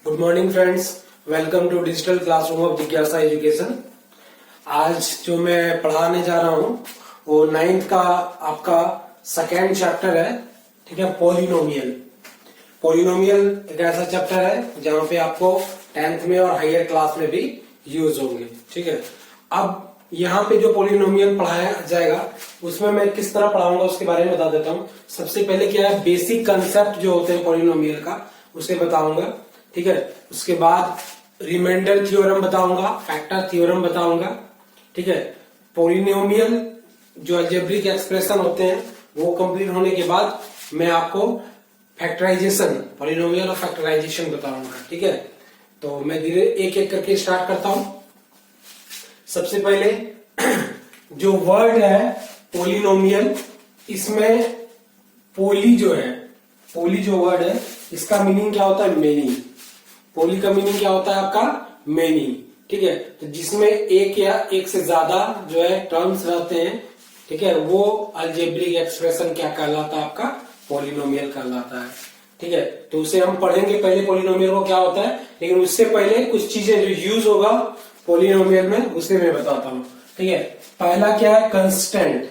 Good morning friends, welcome to digital classroom of जिज्ञासा education. आज जो मैं पढ़ाने जा रहा हूँ वो 9th का आपका सेकेंड चैप्टर है। ठीक है, पॉलिनोमियल। पॉलिनोमियल एक ऐसा चैप्टर है जहाँ पे आपको 10th में और हायर क्लास में भी यूज होंगे। ठीक है, अब यहाँ पे जो पॉलिनोमियल पढ़ाया जाएगा उसमें मैं किस तरह पढ़ाऊंगा उसके बारे में बता देता हूँ। सबसे पहले क्या है, बेसिक कंसेप्ट जो होते हैं पॉलिनोमियल का उसे बताऊंगा। ठीक है, उसके बाद रिमाइंडर थ्योरम बताऊंगा, फैक्टर थ्योरम बताऊंगा। ठीक है, पॉलिनोमियल जो अलजेब्रिक एक्सप्रेशन होते हैं वो कंप्लीट होने के बाद मैं आपको फैक्टराइजेशन, पॉलिनोमियल और फैक्टराइजेशन बताऊंगा। ठीक है, तो मैं धीरे एक एक करके स्टार्ट करता हूं। सबसे पहले जो वर्ड है पॉलिनोमियल, इसमें पोली जो वर्ड है इसका मीनिंग क्या होता है, मेनी। पोली का मीनिंग क्या होता है आपका, मेनी। ठीक है, तो जिसमें एक या एक से ज्यादा जो है टर्म्स रहते हैं, ठीक है, वो अलजेब्रिक एक्सप्रेशन क्या कहलाता है, आपका पॉलिनोमियल कहलाता है। ठीक है, तो उसे हम पढ़ेंगे पहले पॉलिनोमियल को क्या होता है, लेकिन उससे पहले कुछ चीजें जो यूज होगा पॉलिनोमियल में उसे मैं बताता हूं। ठीक है, पहला क्या है, कंस्टेंट।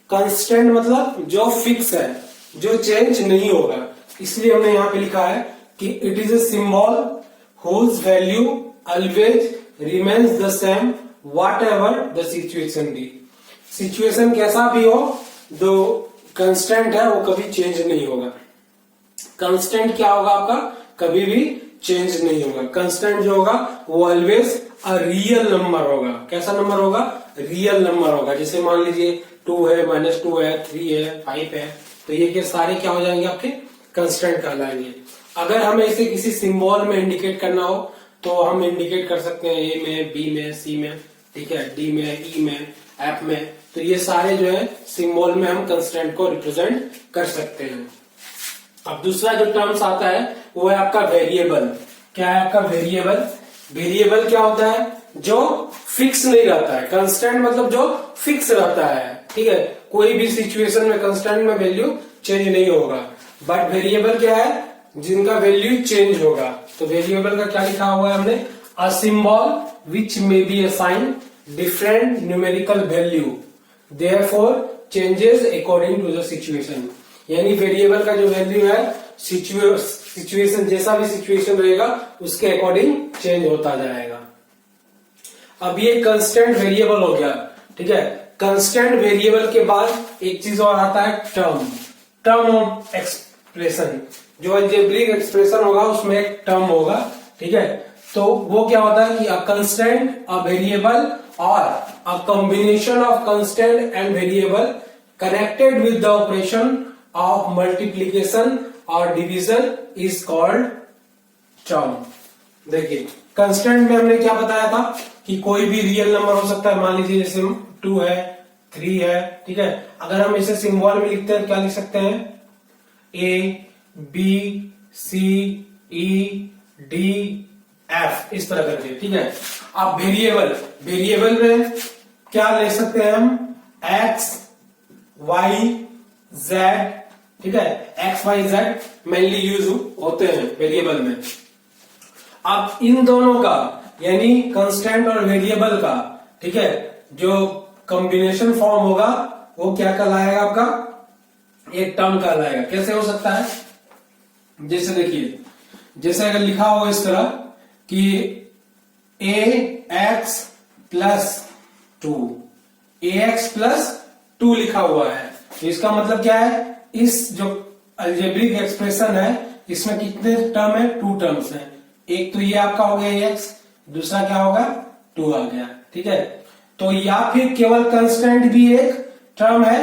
कंस्टेंट मतलब जो फिक्स है, जो चेंज नहीं होगा। इसलिए हमने यहां पे लिखा है कि it is a symbol whose value always remains the same whatever the situation be। Situation कैसा भी हो, जो कंस्टेंट है वो कभी चेंज नहीं होगा। कंस्टेंट क्या होगा आपका, कभी भी चेंज नहीं होगा। कंस्टेंट जो होगा वो ऑलवेज अ रियल नंबर होगा। कैसा नंबर होगा, रियल नंबर होगा। जैसे मान लीजिए 2 है, -2 है, 3 है, 5 है, तो ये सारे क्या हो जाएंगे, आपके कंस्टेंट कहलाएंगे। अगर हमें इसे किसी सिंबल में इंडिकेट करना हो तो हम इंडिकेट कर सकते हैं ए में, बी में, सी में, ठीक है, डी में, ई में, एफ में। तो ये सारे जो है सिंबल में हम कंस्टेंट को रिप्रेजेंट कर सकते हैं। अब दूसरा जो टर्म्स आता है वो है आपका वेरिएबल। क्या है आपका वेरिएबल? वेरिएबल क्या होता है, जो फिक्स नहीं रहता है। कंस्टेंट मतलब जो फिक्स रहता है। ठीक है, कोई भी सिचुएशन में कंस्टेंट में वैल्यू चेंज नहीं होगा। बट वेरिएबल क्या है, जिनका वैल्यू चेंज होगा। तो वेरिएबल का क्या लिखा हुआ है हमने, a symbol which may be assign different numerical value therefore changes according to the situation. यानी वेरिएबल का जो वैल्यू है सिचुएशन, जैसा भी सिचुएशन रहेगा उसके अकॉर्डिंग चेंज होता जाएगा। अब ये कंस्टेंट वेरिएबल हो गया। ठीक है, कंस्टेंट वेरिएबल के बाद एक चीज और आता है, टर्म ऑफ एक्सप्रेशन। जो अलजेब्रिक एक्सप्रेशन होगा उसमें एक टर्म होगा। ठीक है, तो वो क्या होता है कि अ कंस्टेंट, अ वेरिएबल और a combination of constant and variable connected with the operation of multiplication और डिवीजन इज कॉल्ड टर्म। देखिए, कंस्टेंट में हमने क्या बताया था कि कोई भी रियल नंबर हो सकता है। मान लीजिए जैसे 2 है, 3 है। ठीक है, अगर हम इसे सिंबल में लिखते हैं क्या लिख सकते हैं, ए, बी, सी, ई, डी, एफ, इस तरह करके। ठीक है, अब वेरिएबल में क्या ले सकते हैं हम, एक्स, वाई, जेड। ठीक है, X, Y, Z mainly use होते हैं वेरिएबल में। अब इन दोनों का यानी कंस्टेंट और वेरिएबल का, ठीक है, जो कॉम्बिनेशन फॉर्म होगा वो क्या कहलाएगा, आपका एक टर्म कहलाएगा। कैसे हो सकता है, जैसे देखिए, जैसे अगर लिखा हो इस तरह कि ax + 2, ax + 2 लिखा हुआ है, तो इसका मतलब क्या है, इस जो अलजेब्रिक एक्सप्रेशन है इसमें कितने टर्म है, 2 टर्म्स हैं। एक तो ये आपका हो गया ax, दूसरा क्या होगा, 2 आ गया। ठीक है, तो या फिर केवल कंस्टेंट भी एक टर्म है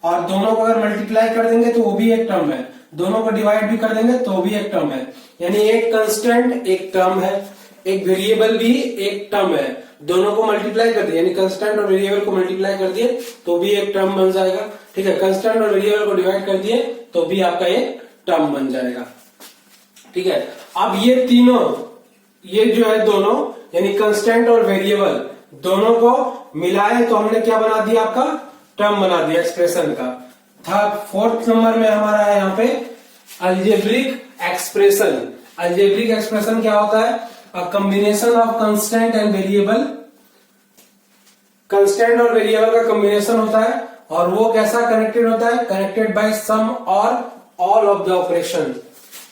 और दोनों को अगर मल्टीप्लाई कर देंगे तो वो भी एक टर्म है, दोनों को डिवाइड भी कर देंगे तो भी एक टर्म है। यानी एक कंस्टेंट एक टर्म है, एक वेरिएबल भी एक टर्म है। दोनों को मल्टीप्लाई कर दिया, यानी कंस्टेंट और वेरिएबल को मल्टीप्लाई कर दिए तो भी एक टर्म बन जाएगा। ठीक है, कंस्टेंट और वेरिएबल को डिवाइड कर दिए तो भी आपका एक टर्म बन जाएगा। ठीक है, अब ये तीनों, ये जो है दोनों, यानी कंस्टेंट और वेरिएबल दोनों को मिलाए तो हमने क्या बना दिया, आपका टर्म बना दिया एक्सप्रेशन का। फोर्थ नंबर में हमारा है यहाँ पे अलजेब्रिक एक्सप्रेशन। अलजेब्रिक एक्सप्रेशन क्या होता है? अ combination of constant and variable, constant और वेरिएबल का कॉम्बिनेशन होता है, और वो कैसा कनेक्टेड होता है? कनेक्टेड बाय सम और ऑल ऑफ द ऑपरेशन,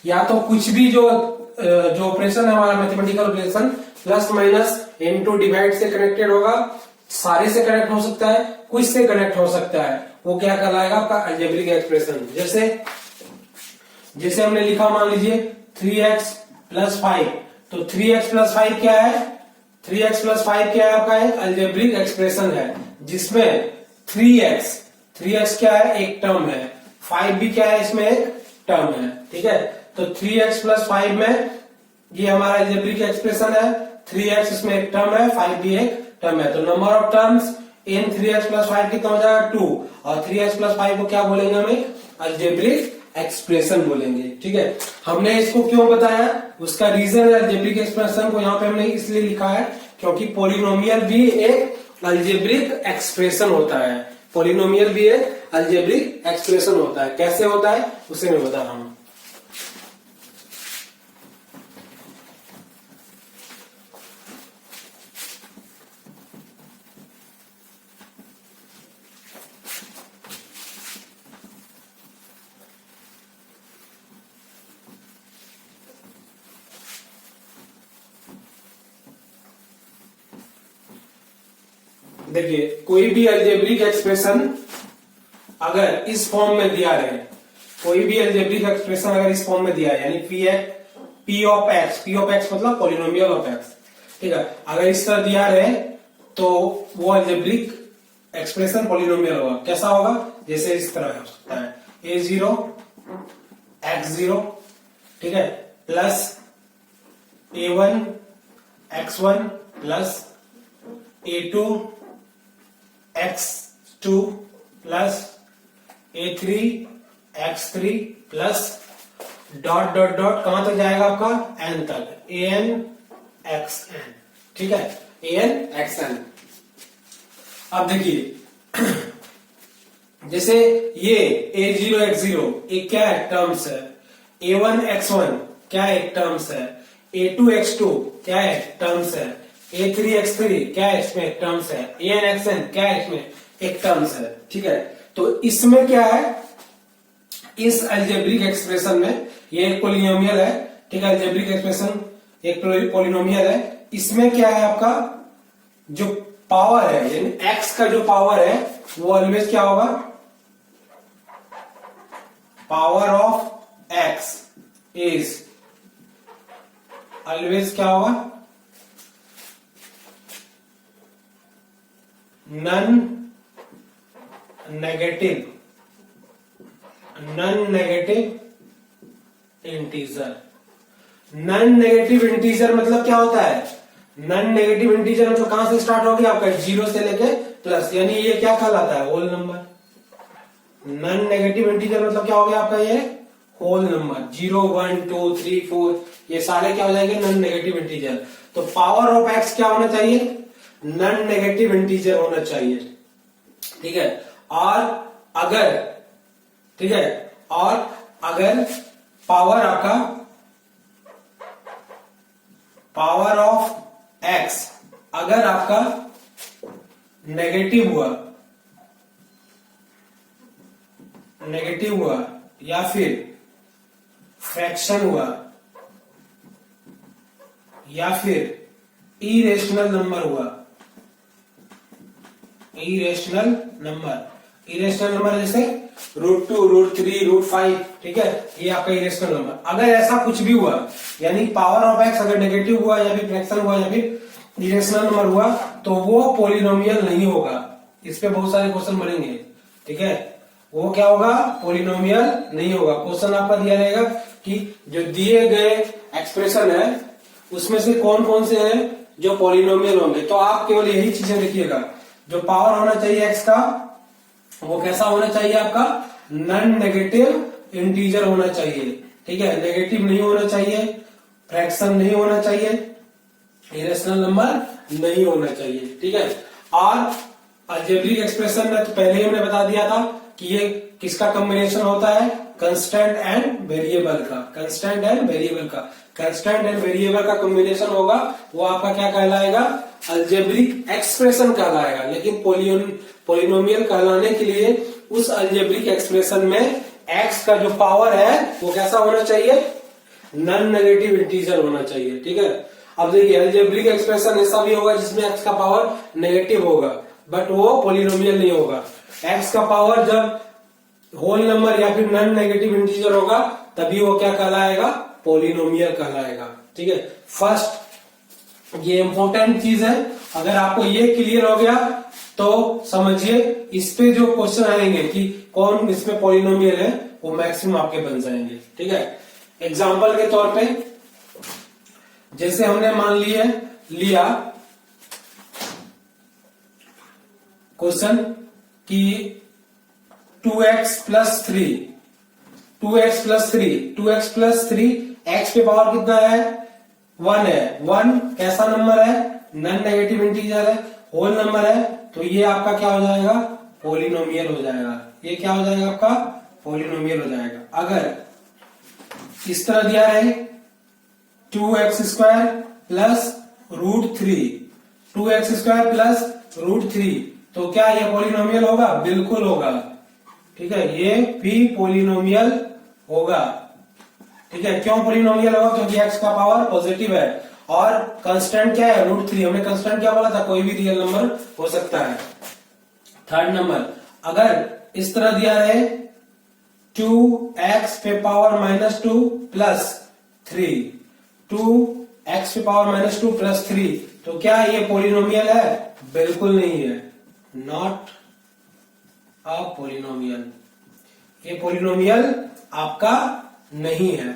या तो कुछ भी जो ऑपरेशन है हमारा mathematical operation plus minus into divide से कनेक्टेड होगा, सारे से कनेक्ट हो सकता है, कुछ से कनेक्ट हो सकता है, वो क्या कहलाएगा? आपका अलजेब्रिक एक्सप्रेशन। जैसे हमने लिखा, मान लीजिए 3x प्लस 5, तो 3x प्लस 5 क्या है? 3x प्लस 5 क्या है? आपका एक अलजेब्रिक एक्सप्रेशन है, जिसमें 3x क्या है? एक टर्म है, 5 भी क्या है? इसमें एक टर्म है, ठीक है। तो 3x प्लस 5 में ये हमारा अलजेब्रिक एक्सप्रेशन है, 3x इसमें एक टर्म है, 5 भी एक टर्म है, तो number of terms in 3x plus 5 कितना हो जाएगा? 2, और 3x प्लस 5 को क्या बोलेंगे? हमें अलजेब्रिक एक्सप्रेशन बोलेंगे, ठीक है। हमने इसको क्यों बताया? उसका रीजन है, अलजेब्रिक एक्सप्रेशन को यहाँ पे हमने इसलिए लिखा है क्योंकि पॉलिनोमियल भी एक अलजेब्रिक एक्सप्रेशन होता है, पॉलिनोमियल भी एक अलजेब्रिक एक्सप्रेशन होता है। कैसे होता है उसे मैं बता रहा हूं। देखिए, कोई भी अलजेब्रिक एक्सप्रेशन अगर इस फॉर्म में दिया रहे, कोई भी अलजेब्रिक एक्सप्रेशन अगर इस फॉर्म में दिया है, यानी पी ऑफ एक्स मतलब पॉलिनोमियल ऑफ एक्स, ठीक है, अगर इस तरह दिया रहे तो वो अलजेब्रिक एक्सप्रेशन पॉलिनोमियल होगा। कैसा होगा? जैसे इस तरह हो सकता है a0 x0, ठीक है, plus a1 x1 plus a2 x2 plus a3 x3 plus dot dot dot कहां तक जाएगा? आपका n तक, an xn, ठीक है, an xn। अब देखिए जैसे ये a0 x0 एक क्या है? टर्म्स है, a1 x1 क्या है? एक टर्म्स है, a2 x2 क्या है? टर्म्स है, a3 x3 क्या है? इसमें टर्म्स है, an xn क्या है? इसमें एक टर्म्स है, ठीक है। तो इसमें क्या है? इस अलजेब्रिक एक्सप्रेशन में ये एक पॉलिनोमियल है, ठीक है, अलजेब्रिक एक्सप्रेशन एक पॉलिनोमियल है। इसमें क्या है? आपका जो पावर है, यानी x का जो पावर है वो ऑलवेज क्या होगा? Power of x is always क्या होगा? Non negative integer. Non negative integer मतलब क्या होता है? नन नेगेटिव इंटीजर मतलब कहां से स्टार्ट होगी? आपका 0 से लेके प्लस, यानी ये क्या कहलाता है? Whole number. Non negative integer मतलब क्या हो गया आपका? ये होल नंबर 0 1 2 3 4 ये सारे क्या हो जाएंगे? Non negative integer. तो पावर ऑफ एक्स क्या होना चाहिए? नन नेगेटिव इंटीजर होना चाहिए, ठीक है। और अगर, ठीक है, और अगर पावर आपका, पावर ऑफ एक्स अगर आपका नेगेटिव हुआ या फिर फ्रैक्शन हुआ या फिर इरेशनल नंबर हुआ, इरेशनल नंबर जैसे √2 √3 √5, ठीक है, ये आपका इरेशनल नंबर। अगर ऐसा कुछ भी हुआ, यानी पावर ऑफ एक्स अगर नेगेटिव हुआ या फिर फ्रैक्शन हुआ या फिर इरेशनल नंबर हुआ, तो वो पॉलिनोमियल नहीं होगा। इस पे बहुत सारे क्वेश्चन बनेंगे, ठीक है, वो क्या होगा? पॉलिनोमियल नहीं होगा। क्वेश्चन आपका दिया रहेगा कि जो दिए गए एक्सप्रेशन है उसमें से कौन कौन से हैं जो पॉलिनोमियल होंगे। तो आप केवल यही चीजें देखिएगा, जो पावर होना चाहिए एक्स का वो कैसा होना चाहिए? आपका नन नेगेटिव इंटीजर होना चाहिए, ठीक है, नेगेटिव नहीं होना चाहिए, फ्रैक्शन नहीं होना चाहिए, इरेशनल नंबर नहीं होना चाहिए, ठीक है। और अलजेब्रिक एक्सप्रेशन में तो पहले ही हमने बता दिया था कि ये किसका कॉम्बिनेशन होता है? कंस्टेंट एंड वेरिएबल का। कंस्टेंट एंड वेरिएबल का, कंस्टेंट एंड वेरिएबल का कॉम्बिनेशन होगा, वो आपका क्या कहलाएगा? अलजेब्रिक एक्सप्रेशन कहलाएगा। लेकिन पोलिनोमियल कहलाने के लिए उस अलजेब्रिक एक्सप्रेशन में x का जो पावर है वो कैसा होना चाहिए? नॉन नेगेटिव इंटीजर होना चाहिए। ठीक है, अब देखिए अलजेब्रिक एक्सप्रेशन ऐसा भी होगा जिसमें x का पावर नेगेटिव होगा, बट वो पोलिनोमियल नहीं होगा। x का पावर जब होल नंबर या फिर नॉन नेगेटिव इंटीजर होगा तभी वो क्या कहलाएगा? पोलिनोमियल कहलाएगा। ठीक है, फर्स्ट ये इंपॉर्टेंट चीज है। अगर आपको ये क्लियर हो गया तो समझिए इस पे जो क्वेश्चन आएंगे कि कौन इसमें पोलिनोमियल है वो मैक्सिमम आपके बन जाएंगे। ठीक है, एग्जाम्पल के तौर पे जैसे हमने मान लिया क्वेश्चन कि 2x प्लस 3 x पे पावर कितना है? 1 है। 1 कैसा नंबर है? नॉन नेगेटिव इंटीजर है, होल नंबर है, तो ये आपका क्या हो जाएगा? पोलिनोमियल हो जाएगा। ये क्या हो जाएगा? आपका पोलिनोमियल हो जाएगा। अगर इस तरह दिया है 2x² प्लस √3, 2x² प्लस √3, तो क्या ये पोलिनोमियल होगा? बिल्कुल होगा। ठीक है, ये भी पोलिनोमियल होगा। ठीक है, क्यों पोलिनोमियल होगा? क्योंकि x का पावर पॉजिटिव है और कांस्टेंट क्या है? √3। हमने कांस्टेंट क्या बोला था? कोई भी रियल नंबर हो सकता है। थर्ड नंबर, अगर इस तरह दिया रहे 2x पे पावर -2 प्लस 3, 2x पे पावर -2 प्लस 3, तो क्या ये पोलिनोमियल है? बिल्कुल नहीं है, नॉट अ पोलिनोमियल। ये पोलिनोमियल आपका नहीं है।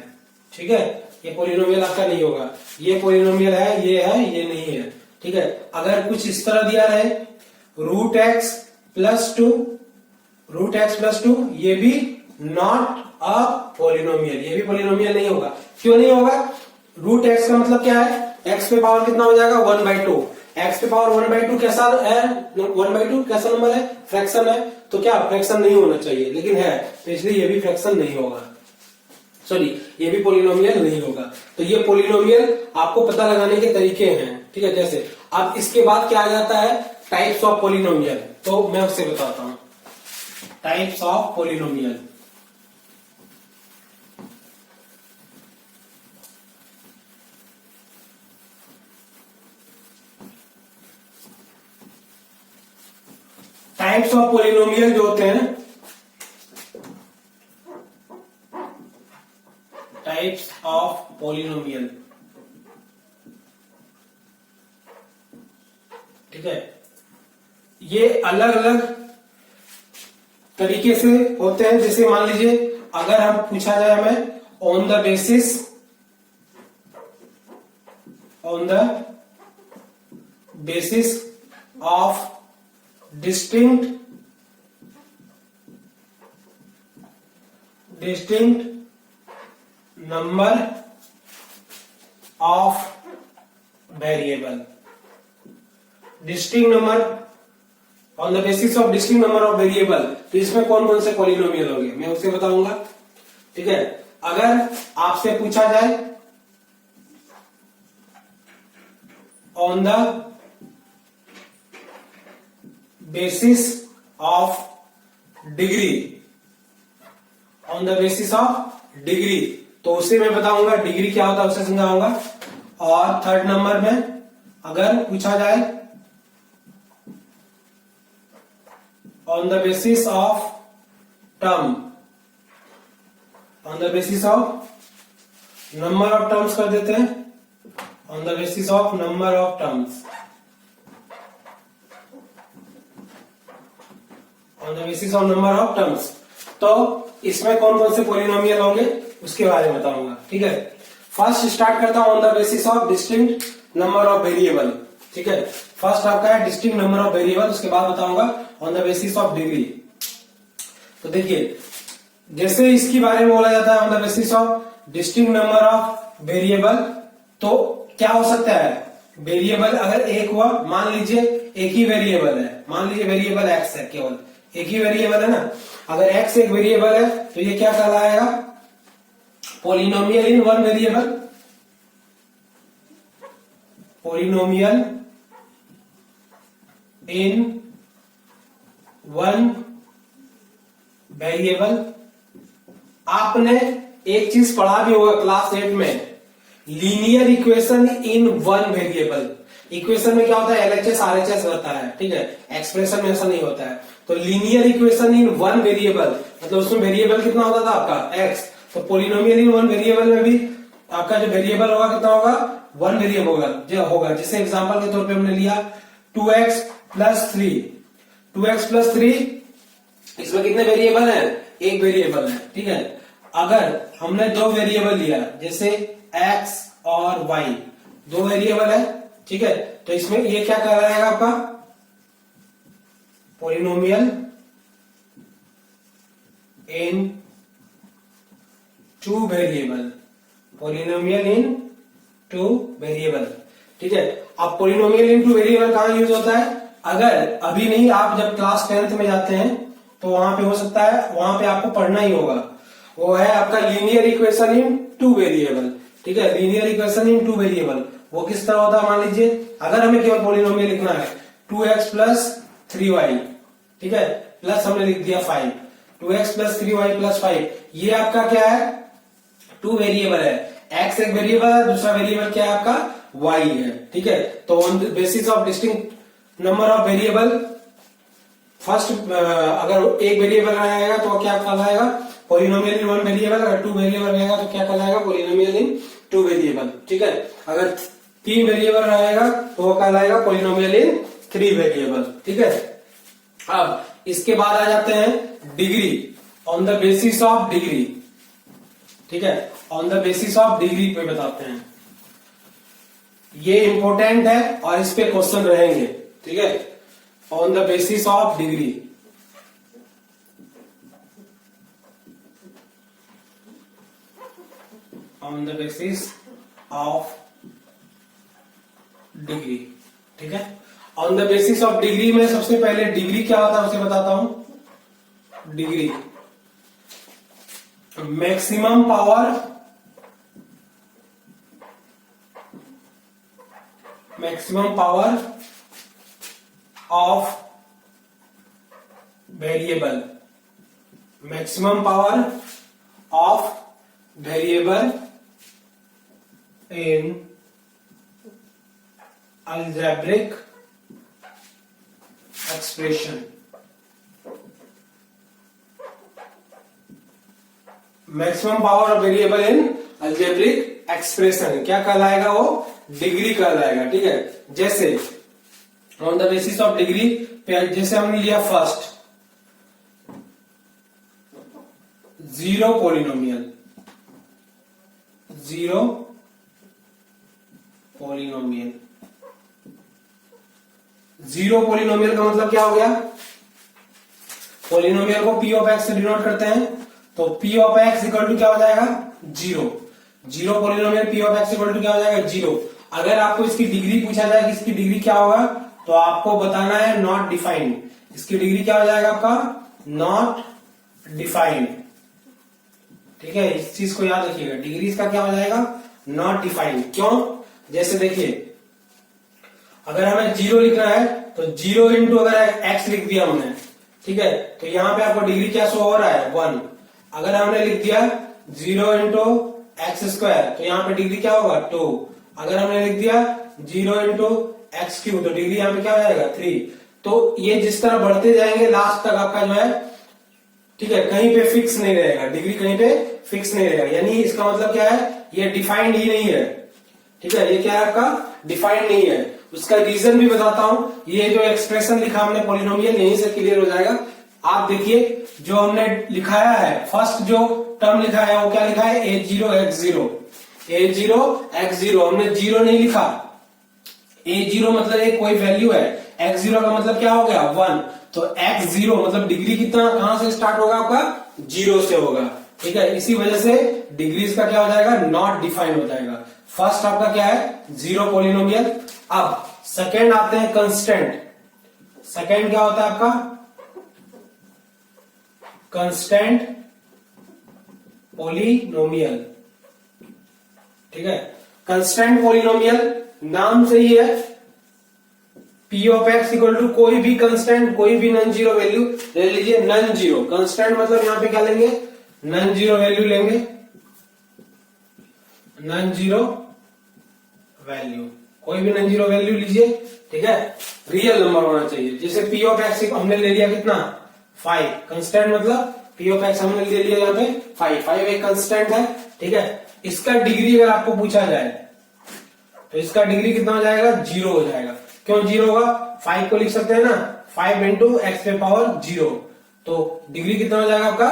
ठीक है, ये पोलिनोमियल आपका नहीं होगा। ये पोलिनोमियल है, ये नहीं है। ठीक है, अगर कुछ इस तरह दिया रहे √x प्लस 2, ये भी नॉट अ पोलिनोमियल, ये भी पोलिनोमियल नहीं होगा। क्यों नहीं होगा? √x का मतलब क्या है? x पे पावर कितना हो जाएगा? 1/2। x पे पावर 1/2 कैसा है? 1/2 कैसा नंबर है? फ्रैक्शन है, तो क्या फ्रैक्शन नहीं होना चाहिए, लेकिन है, तो इसलिए ये भी फ्रैक्शन नहीं होगा। सॉरी, ये भी पोलिनोमियल नहीं होगा। तो ये पोलिनोमियल आपको पता लगाने के तरीके हैं। ठीक है, कैसे? अब इसके बाद क्या आ जाता है? Types of polynomial. तो मैं उससे बताता हूं types of polynomial. Types of polynomial जो होते हैं, टाइप्स ऑफ पोलिनोमियल, ठीक है, ये अलग अलग तरीके से होते हैं। जैसे मान लीजिए अगर हम पूछा जाए हमें on the basis of distinct number of variable, distinct number on the basis of distinct number of variable, तो इसमें कौन कौन से पॉलिनोमियल होंगे मैं उसे बताऊंगा। ठीक है, अगर आपसे पूछा जाए on the basis of degree, on the basis of degree, तो उसे मैं बताऊंगा डिग्री क्या होता है, उसे समझाऊंगा। और थर्ड नंबर में अगर पूछा जाए on the basis of term, on the basis of number of terms कर देते हैं, on the basis of number of terms, on the basis of number of terms. तो इसमें कौन कौन से पॉलिनोमियल होंगे उसके बारे में बताऊंगा। ठीक है, फर्स्ट स्टार्ट करता हूं on the basis of distinct number of variable. ठीक है, फर्स्ट आपका है डिस्टिंक्ट नंबर ऑफ वेरिएबल, उसके बाद बताऊंगा on the basis of degree. तो देखिए जैसे इसके बारे में बोला जाता है on the basis of distinct number of variable, तो क्या हो सकता है? वेरिएबल अगर एक हुआ, मान लीजिए एक ही वेरिएबल है, मान लीजिए वेरिएबल एक्स है, केवल एक ही वेरिएबल है ना। अगर x एक वेरिएबल है तो ये क्या कहलाएगा, polynomial in one variable, polynomial in one variable. आपने एक चीज पढ़ा भी होगा क्लास 8 में, linear equation in one variable. Equation में क्या होता है, एलएचएस आरएचएस रहता है, ठीक है, एक्सप्रेशन में ऐसा नहीं होता है। तो linear equation in one variable मतलब उसमें वेरिएबल कितना होता था आपका x, तो पॉलिनोमियल इन वन वेरिएबल में भी आपका जो वेरिएबल होगा कितना होगा, वन वेरिएबल होगा। जैसे एग्जांपल के तौर पे हमने लिया 2x प्लस 3, 2x प्लस 3, इसमें कितने वेरिएबल है, एक वेरिएबल है, ठीक है। अगर हमने दो वेरिएबल लिया जैसे x और y, दो वेरिएबल है, ठीक है, तो इसमें ये क्या कहलाएगा आपका, पॉलिनोमियल इन टू वेरिएबल, पॉलिनोमियल इन टू वेरिएबल, ठीक है। अब पॉलिनोमियल इन टू वेरिएबल कहां यूज होता है, अगर अभी नहीं, आप जब क्लास 10th में जाते हैं तो वहां पे हो सकता है, वहां पे आपको पढ़ना ही होगा, वो है आपका linear equation in two variable, ठीक है। Linear equation in two variable वो किस तरह होता है, मान लीजिए अगर हमें केवल पॉलिनोमियल लिखना है 2x प्लस 3y, ठीक है, प्लस हमने लिख दिया 5, 2x प्लस 3y प्लस 5, ये आपका क्या है, टू वेरिएबल है, x एक वेरिएबल है, दूसरा वेरिएबल क्या है आपका y है, ठीक है। तो on the basis of distinct number of variable, first अगर एक वेरिएबल रहेगा तो क्या कहलाएगा, पॉलिनोमियल इन वन वेरिएबल। अगर टू वेरिएबल रहेगा तो क्या कहलाएगा, पॉलिनोमियल इन टू वेरिएबल, ठीक है। अगर तीन वेरिएबल रहेगा तो वो कहलाएगा पॉलिनोमियल इन थ्री वेरिएबल, ठीक है। अब इसके बाद आ जाते हैं degree, on the basis of degree, ठीक है, on the basis of degree पे बताते हैं। ये इंपॉर्टेंट है और इस पे क्वेश्चन रहेंगे, ठीक है, on the basis of degree. On the basis of degree, ठीक है। On the basis of degree में सबसे पहले डिग्री क्या होता है उसे बताता हूं। Degree maximum power, maximum power of variable, maximum power of variable in algebraic expression, maximum power of variable in algebraic expression क्या कहलाएगा, वो डिग्री कहलाएगा, ठीक है। जैसे on the basis of degree पे जैसे हमने लिया first zero polynomial, zero polynomial, zero polynomial का मतलब क्या हो गया, पॉलिनोमियल को p ऑफ x से डिनोट करते हैं, तो p of x equal to क्या हो जाएगा, zero. Zero polynomial p of x equal to क्या हो जाएगा, जीरो। अगर आपको इसकी डिग्री पूछा जाए कि इसकी डिग्री क्या होगा, तो आपको बताना है नॉट डिफाइंड। इसकी डिग्री क्या हो जाएगा आपका, नॉट डिफाइंड, ठीक है। इस चीज को याद रखिएगा, डिग्री इसका क्या हो जाएगा, नॉट डिफाइंड। क्यों, जैसे देखिए अगर हमें जीरो लिखना है तो जीरो इंटू अगर x लिख दिया हमने, ठीक है, तो यहाँ पे आपको डिग्री क्या शो हो रहा है, 1। अगर हमने लिख दिया जीरो इंटू एक्स स्क्वायर तो यहाँ पे डिग्री क्या होगा, 2। अगर हमने लिख दिया जीरो इंटू एक्स क्यूब तो डिग्री यहाँ पे क्या हो जाएगा, 3। तो ये जिस तरह बढ़ते जाएंगे लास्ट तक आपका जो है, ठीक है, कहीं पे फिक्स नहीं रहेगा, डिग्री कहीं पे फिक्स नहीं रहेगा। यानी इसका मतलब क्या है, ये डिफाइंड ही नहीं है, ठीक है, ये क्या है आपका, डिफाइंड नहीं है। उसका रीजन भी बताता हूं। ये जो एक्सप्रेशन लिखा हमने पॉलिनोमियल, यहीं से क्लियर हो जाएगा। आप देखिए जो हमने लिखाया है, फर्स्ट जो टर्म लिखा है वो क्या लिखा है, a0x0, a0x0। हमने जीरो नहीं लिखा, a0 मतलब एक कोई वैल्यू है, x0 का मतलब क्या हो गया, 1। तो x0 मतलब डिग्री कितना कहां से स्टार्ट होगा आपका, जीरो से होगा, ठीक है। इसी वजह से डिग्रीज का क्या हो जाएगा, नॉट डिफाइंड हो जाएगा। फर्स्ट आपका क्या है, जीरो पॉलिनोमियल। अब सेकेंड आते हैं कंस्टेंट। सेकेंड क्या होता है आपका, कांस्टेंट पॉलिनोमियल। ठीक है, कांस्टेंट पॉलिनोमियल नाम से ही है। P of X equal to कोई भी कांस्टेंट, कोई भी नॉन जीरो वैल्यू ले लीजिए। नॉन जीरो कांस्टेंट मतलब यहां पे क्या लेंगे, नॉन जीरो वैल्यू लेंगे, नॉन जीरो वैल्यू, कोई भी नॉन जीरो वैल्यू लीजिए। ठीक है, रियल नंबर होना चाहिए। जैसे पी ऑफ एक्स हमने ले लिया कितना, 5। कांस्टेंट मतलब पी ऑफ एक्स हमने ले लिया यहाँ पे 5 एक कांस्टेंट है। ठीक है, इसका डिग्री अगर आपको पूछा जाए तो इसका डिग्री कितना हो जाएगा, 0 हो जाएगा। क्यों 0 होगा, 5 को लिख सकते हैं ना, 5 इंटू एक्स पे पावर 0, तो डिग्री कितना हो जाएगा आपका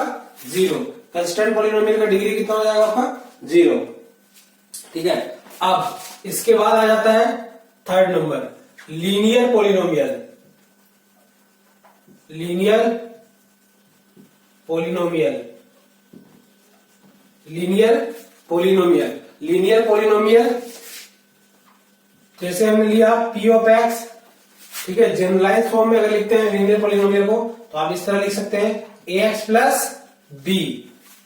0। कांस्टेंट पॉलिनोमियल का डिग्री कितना हो जाएगा आपका 0। ठीक है, अब इसके बाद आ जाता है third number, linear polynomial. Linear polynomial, linear polynomial, linear polynomial जैसे हमने लिया पी ऑफ एक्स। ठीक है, जनरलाइज फॉर्म में अगर लिखते हैं लीनियर पॉलिनोमियल को तो आप इस तरह लिख सकते हैं ए एक्स प्लस बी।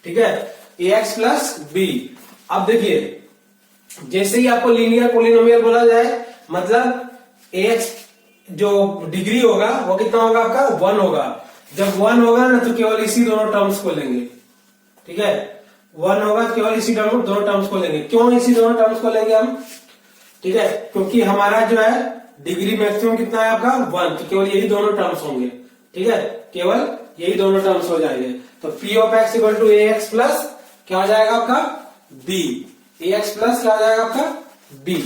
ठीक है, ए एक्स प्लस बी। अब देखिए, जैसे ही आपको लीनियर पॉलिनोमियल बोला जाए मतलब ए एक्स जो डिग्री होगा वो कितना होगा आपका 1 होगा। जब 1 होगा ना तो केवल इसी दोनों टर्म्स को लेंगे। ठीक है, 1 होगा तो केवल इसी दोनों टर्म्स को लेंगे। क्यों इसी दोनों टर्म्स को लेंगे हम, ठीक है, क्योंकि हमारा जो है डिग्री मैक्सिमम कितना है आपका 1, तो केवल यही दोनों टर्म्स होंगे। ठीक है, केवल यही दोनों टर्म्स हो जाएंगे। तो P of X equal to A X plus क्या हो जाएगा आपका बी। ए एक्स प्लस क्या हो जाएगा आपका बी,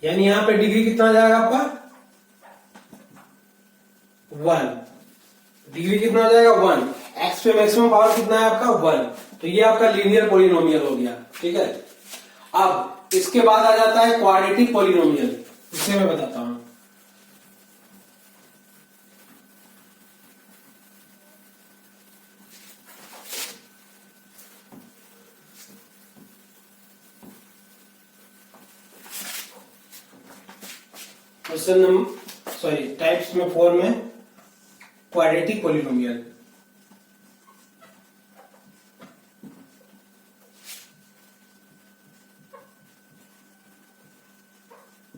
यानी यहां पे डिग्री कितना हो जाएगा आपका 1। डिग्री कितना हो जाएगा 1। एक्स पे मैक्सिमम पावर कितना है आपका 1, तो ये आपका लीनियर पॉलिनोमियल हो गया। ठीक है, अब इसके बाद आ जाता है क्वाड्रेटिक पॉलिनोमियल, इसे मैं बताता हूं। क्वेश्चन नंबर टाइप्स में 4 में quadratic polynomial.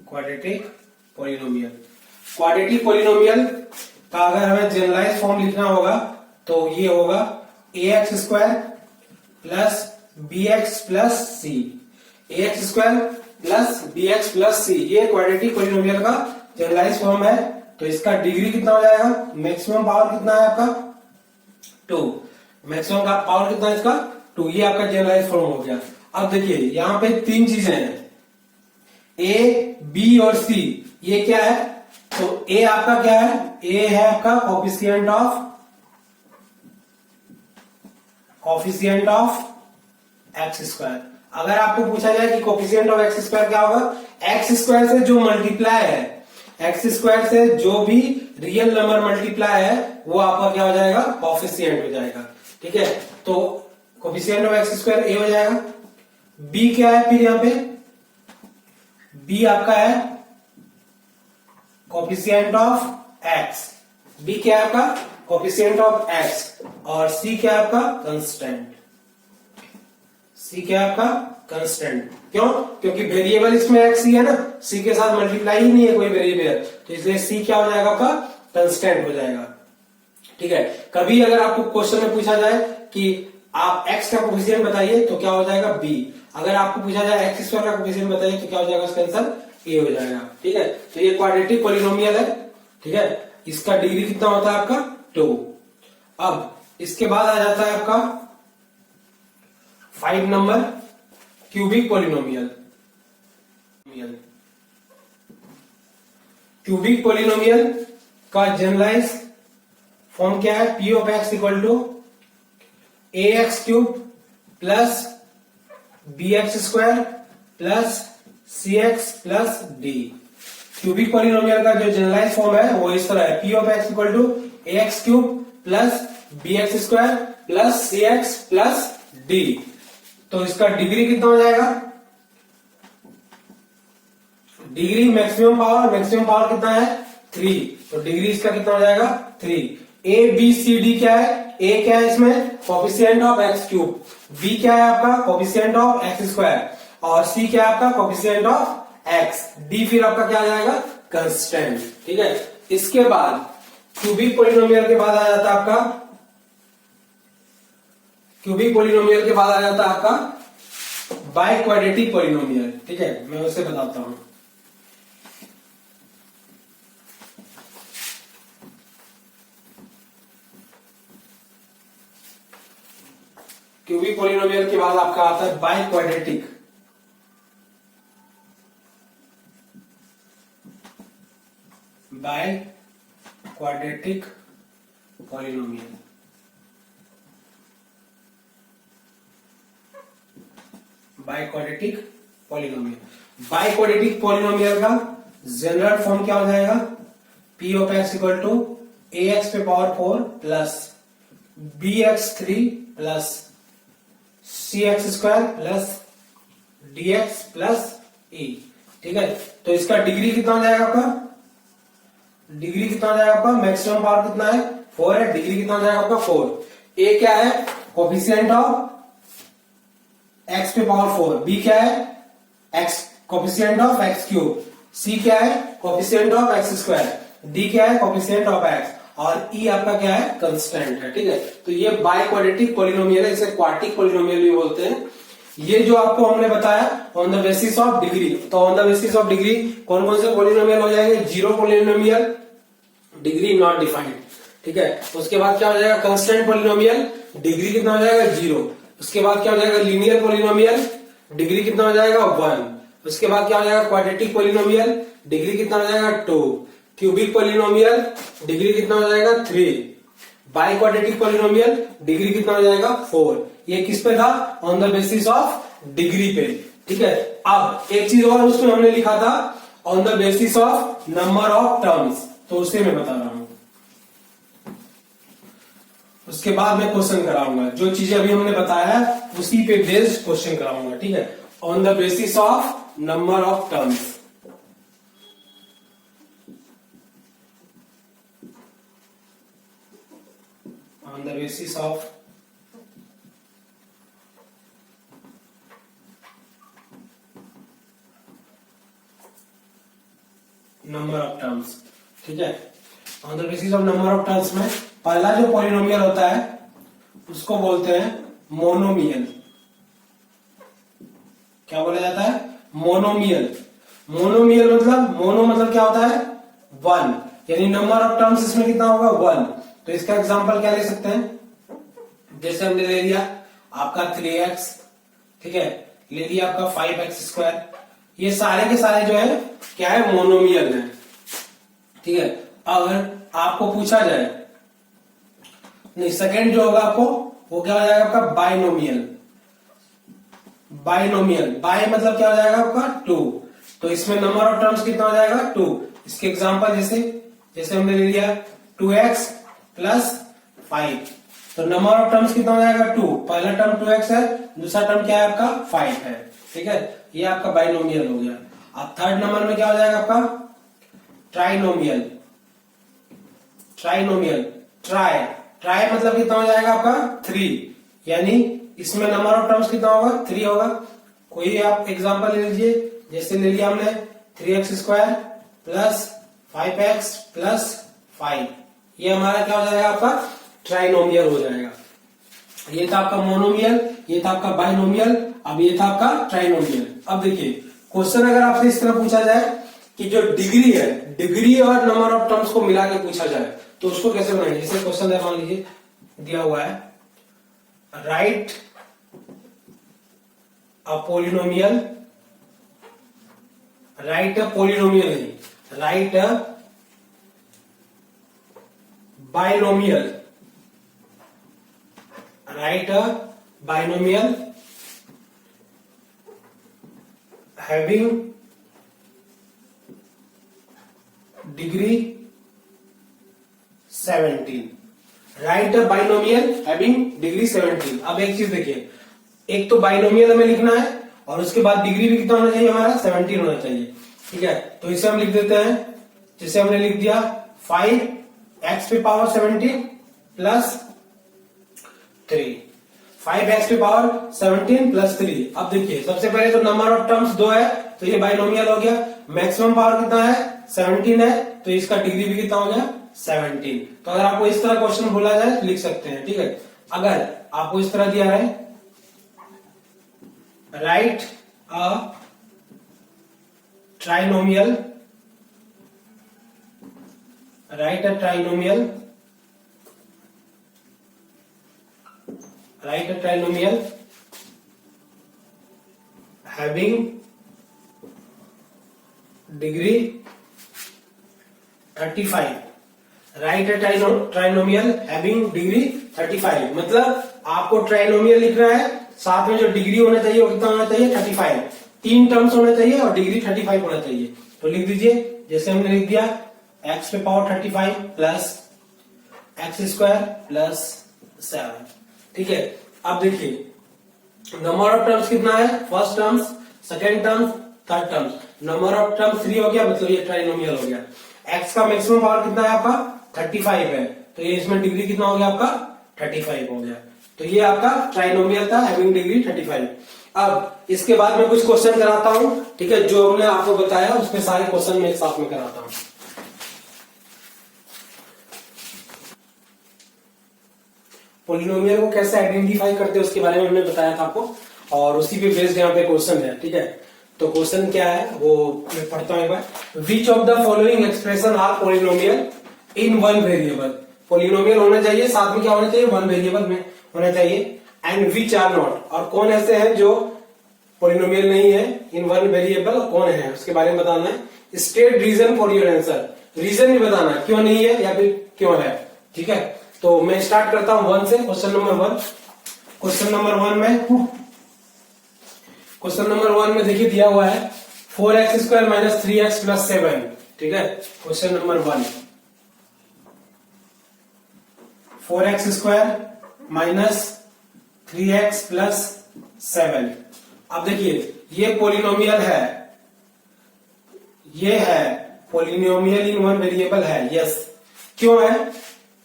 Quadratic polynomial, quadratic polynomial का अगर हमें जनरलाइज फॉर्म लिखना होगा तो ये होगा A X square plus B X plus C. A X square plus B X plus C, ये क्वाड्रेटिक पॉलिनोमियल का जनरलाइज फॉर्म है। तो इसका डिग्री कितना हो जाएगा, मैक्सिमम पावर कितना है आपका 2। मैक्सिमम का पावर कितना है इसका 2, ये आपका जनरलाइज फॉर्म हो गया। अब देखिए यहां पे 3 चीजें हैं, ए बी और सी। ये क्या है, तो ए आपका क्या है, ए है आपका कोफिशिएंट ऑफ एक्स स्क्वायर। अगर आपको पूछा जाए कि कोफिशिएंट ऑफ एक्स स्क्वायर क्या होगा, एक्स स्क्वायर से जो मल्टीप्लाई है, एक्स स्क्वायर से जो भी रियल नंबर मल्टीप्लाई है वो आपका क्या हो जाएगा, कोफिशिएंट हो जाएगा। ठीक है, तो कोफिशिएंट ऑफ एक्स स्क्वायर ए हो जाएगा। बी क्या है फिर, यहां पे बी आपका है कोफिशिएंट ऑफ एक्स। बी क्या है आपका कोफिशिएंट ऑफ एक्स, और सी क्या है आपका कांस्टेंट। सी क्या है आपका कांस्टेंट। क्यों, क्योंकि वेरिएबल इसमें एक्स ही है ना, सी के साथ मल्टीप्लाई ही नहीं है कोई वेरिएबल, तो इसलिए सी क्या हो जाएगा आपका कांस्टेंट हो जाएगा। ठीक है, कभी अगर आपको क्वेश्चन में पूछा जाए कि आप एक्स का कोफिशिएंट बताइए तो क्या हो जाएगा बी। अगर आपको पूछा जाए एक्स स्क्वायर का कोफिशिएंट बताइए तो क्या हो जाएगा, उसका आंसर ए हो जाएगा। ठीक है, तो ये क्वाड्रेटिक पॉलिनोमियल है। ठीक है, इसका डिग्री कितना होता है आपका 2। अब इसके बाद आ जाता है आपका 5 number cubic polynomial. Cubic polynomial का जनरलाइज फॉर्म क्या है, P of X equal to A X cube plus B X square plus C X plus D. Cubic polynomial का जो जनरलाइज फॉर्म है वो इस तरह है, P of X equal to A X cube plus B X square plus C X plus D. तो इसका degree कितना हो जाएगा, डिग्री मैक्सिमम पावर कितना है 3, तो डिग्री इसका कितना हो जाएगा 3। ए बी सी डी क्या है, ए क्या है इसमें, coefficient of X cube, B क्या है आपका, कोफिशिएंट ऑफ एक्स स्क्वायर, और सी क्या है आपका, कोफिशिएंट ऑफ एक्स, डी फिर आपका क्या आ जाएगा, कंस्टेंट। ठीक है, इसके बाद क्यूबिक पोलिनोमियल के बाद आ जाता है आपका, क्यूबिक पोलिनोमियल के बाद आ जाता है आपका बाय क्वाड्रेटिक पोलिनोमियल। ठीक है, मैं उसे बताता हूं। क्यूबिक पोलिनोमियल के बाद आपका आता है biquadratic, biquadratic polynomial. Biquadratic polynomial, biquadratic polynomial का जनरल फॉर्म क्या हो जाएगा, P of X equal to A X पे power 4 plus B X 3 plus C X square plus D X plus E. ठीक है, तो इसका degree कितना हो जाएगा आपका, डिग्री कितना हो जाएगा आपका, मैक्सिमम पावर कितना है 4 है, डिग्री कितना हो जाएगा आपका 4। ए क्या है, कोफिशिएंट ऑफ एक्स पे पावर 4, बी क्या है, X coefficient of X cube, C क्या है, coefficient of X square, D क्या है, कोफिशिएंट ऑफ एक्स, और ई आपका क्या है, कांस्टेंट है। ठीक है, तो ये बाय क्वाड्रेटिक पोलिनोमियल है, इसे क्वाड्रेटिक पोलिनोमियल भी बोलते हैं। ये जो आपको हमने बताया on the basis of degree, तो on the basis of degree कौन कौन से पोलिनोमियल हो जाएंगे, zero polynomial, degree not defined. ठीक है, उसके बाद क्या हो जाएगा, कांस्टेंट पोलिनोमियल, डिग्री कितना हो जाएगा 0। उसके बाद क्या हो जाएगा, लीनियर पोलिनोमियल, डिग्री कितना हो जाएगा 1। उसके बाद क्या हो जाएगा, क्वाड्रेटिक पोलिनोमियल, डिग्री कितना हो जाएगा 2। क्यूबिक पोलिनोमियल, डिग्री कितना हो जाएगा 3। बाय क्वाड्रेटिक पोलिनोमियल, डिग्री कितना हो जाएगा 4। ये किस पे था, on the basis of degree पे। ठीक है, अब एक चीज और उसमें हमने लिखा था on the basis of number of terms, तो उसे मैं बता रहा हूं। उसके बाद मैं क्वेश्चन कराऊंगा, जो चीजें अभी हमने बताया है उसी पे बेस्ड क्वेश्चन कराऊंगा। ठीक है, on the basis of number of terms, on the basis of number of terms. ठीक है, on the basis of number of terms में पहला जो पॉलिनोमियल होता है उसको बोलते हैं मोनोमियल। क्या बोला जाता है, मोनोमियल। मोनोमियल मतलब, मोनो मतलब क्या होता है 1, यानी नंबर ऑफ टर्म्स इसमें कितना होगा 1। तो इसका एग्जांपल क्या ले सकते हैं, जैसे हमने ले लिया आपका 3x, ठीक है, ले लिया आपका 5x स्क्वायर, ये सारे के सारे जो है क्या है, मोनोमियल है। ठीक है, अगर आपको पूछा जाए, नहीं सेकंड जो होगा आपको वो क्या हो जाएगा आपका बाइनोमियल। बाइनोमियल, बाय मतलब क्या हो जाएगा आपका 2, तो इसमें नंबर ऑफ टर्म्स कितना हो जाएगा 2। इसके एग्जांपल जैसे हमने ले लिया 2x प्लस 5, तो नंबर ऑफ टर्म्स कितना हो जाएगा 2। पहला टर्म 2x है, दूसरा टर्म क्या है आपका 5 है। ठीक है, ये आपका बाइनोमियल हो गया। अब थर्ड नंबर में क्या हो जाएगा आपका ट्राइनोमियल। ट्राइनोमियल, ट्राई मतलब कितना हो जाएगा आपका 3, यानी इसमें नंबर ऑफ टर्म्स कितना होगा 3 होगा। कोई आप एग्जांपल ले लीजिए, जैसे ले लिया हमने 3x square plus 5x plus 5, ये हमारा क्या हो जाएगा आपका ट्राइनोमियल हो जाएगा। ये था आपका मोनोमियल, ये था आपका बाइनोमियल, अब ये था आपका ट्राइनोमियल। अब देखिए क्वेश्चन अगर आपसे इस तरह पूछा जाए कि जो डिग्री है, डिग्री और नंबर ऑफ टर्म्स को मिला के पूछा जाए तो उसको कैसे बनाएंगे। जैसे क्वेश्चन मान लीजिए दिया हुआ है, राइट अ पोलिनोमियल, राइट अ पोलिनोमियल नहीं, राइट अ बाइनोमियल, राइट अ बाइनोमियल हैविंग डिग्री 17। राइट अ बाइनोमियल हैविंग डिग्री 17। अब एक चीज देखिए, एक तो बाइनोमियल हमें लिखना है और उसके बाद डिग्री भी कितना होना चाहिए हमारा 17 होना चाहिए। ठीक है, तो इसे हम लिख देते हैं, जैसे हमने लिख दिया 5x पे पावर 17 प्लस 3। 5x की पावर 17 प्लस 3। अब देखिए सबसे पहले तो नंबर ऑफ टर्म्स 2 है तो ये बाइनोमियल हो गया। मैक्सिमम पावर कितना है 17 है तो इसका डिग्री भी कितना हो गया 17। तो अगर आपको इस तरह क्वेश्चन बोला जाए तो लिख सकते हैं, ठीक है। अगर आपको इस तरह दिया है right a trinomial, write a trinomial having degree 35। Right a trinomial having degree 35 मतलब आपको ट्राइनोमियल लिखना है, साथ में जो डिग्री होना चाहिए वो कितना होना चाहिए 35। 3 टर्म्स होने चाहिए और डिग्री 35 होना चाहिए। तो लिख दीजिए जैसे हमने लिख दिया x पे power 35 plus x square plus 7, ठीक है। अब देखिए नंबर ऑफ टर्म्स कितना है, first terms, second terms, third terms. Number of terms 3 हो गया मतलब ये ट्राइनोमियल हो गया। x का मैक्सिमम पावर कितना है आपका 35 है तो ये इसमें डिग्री कितना हो गया आपका 35 हो गया। तो ये आपका ट्राइनोमियल था हैविंग डिग्री 35। अब इसके बाद मैं कुछ क्वेश्चन कराता हूं, ठीक है, जो हमने आपको बताया उसमें सारे क्वेश्चन मैं एक साथ में कराता हूं। पॉलिनोमियल को कैसे आइडेंटिफाई करते हैं उसके बारे में हमने बताया था आपको, और उसी पे बेस्ड यहाँ पे क्वेश्चन है, ठीक है। तो क्वेश्चन क्या है वो मैं पढ़ता हूं एक बार। Which of the following expression are polynomial in one variable. Polynomial होना चाहिए, साथ में क्या होना चाहिए वन वेरिएबल में होना चाहिए। एंड विच आर नॉट, और कौन ऐसे हैं जो पॉलिनोमियल नहीं है इन वन वेरिएबल, कौन है उसके बारे में बताना है। State reason for your answer, reason भी बताना है क्यों नहीं है या फिर क्यों है, ठीक है। तो मैं स्टार्ट करता हूं 1 से। Question number 1। क्वेश्चन नंबर 1 में देखिए दिया हुआ है 4x square minus 3x plus 7, ठीक है। Question number 1 4x square minus 3x plus 7। अब देखिए ये पॉलिनोमियल है, ये है पॉलिनोमियल इन वन वेरिएबल है, यस। क्यों है,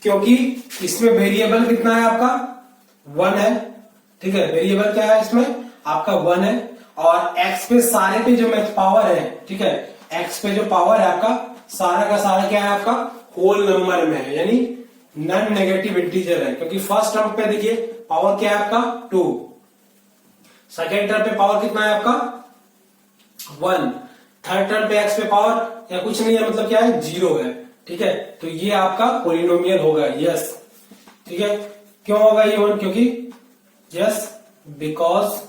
क्योंकि इसमें वेरिएबल कितना है आपका 1 है, ठीक है। वेरिएबल क्या है इसमें आपका 1 है, और x पे सारे पे जो पावर है, ठीक है, x पे जो पावर है आपका सारा का सारा क्या है आपका होल नंबर में है, यानी नॉन नेगेटिव इंटीजर है। क्योंकि फर्स्ट टर्म पे देखिए पावर क्या है आपका 2, सेकेंड टर्म पे पावर कितना है आपका 1, थर्ड टर्म पे x पे पावर या कुछ नहीं है मतलब क्या है 0 है, ठीक है। तो ये आपका पॉलिनोमियल होगा, यस, ठीक है। क्यों होगा ये 1, क्योंकि yes because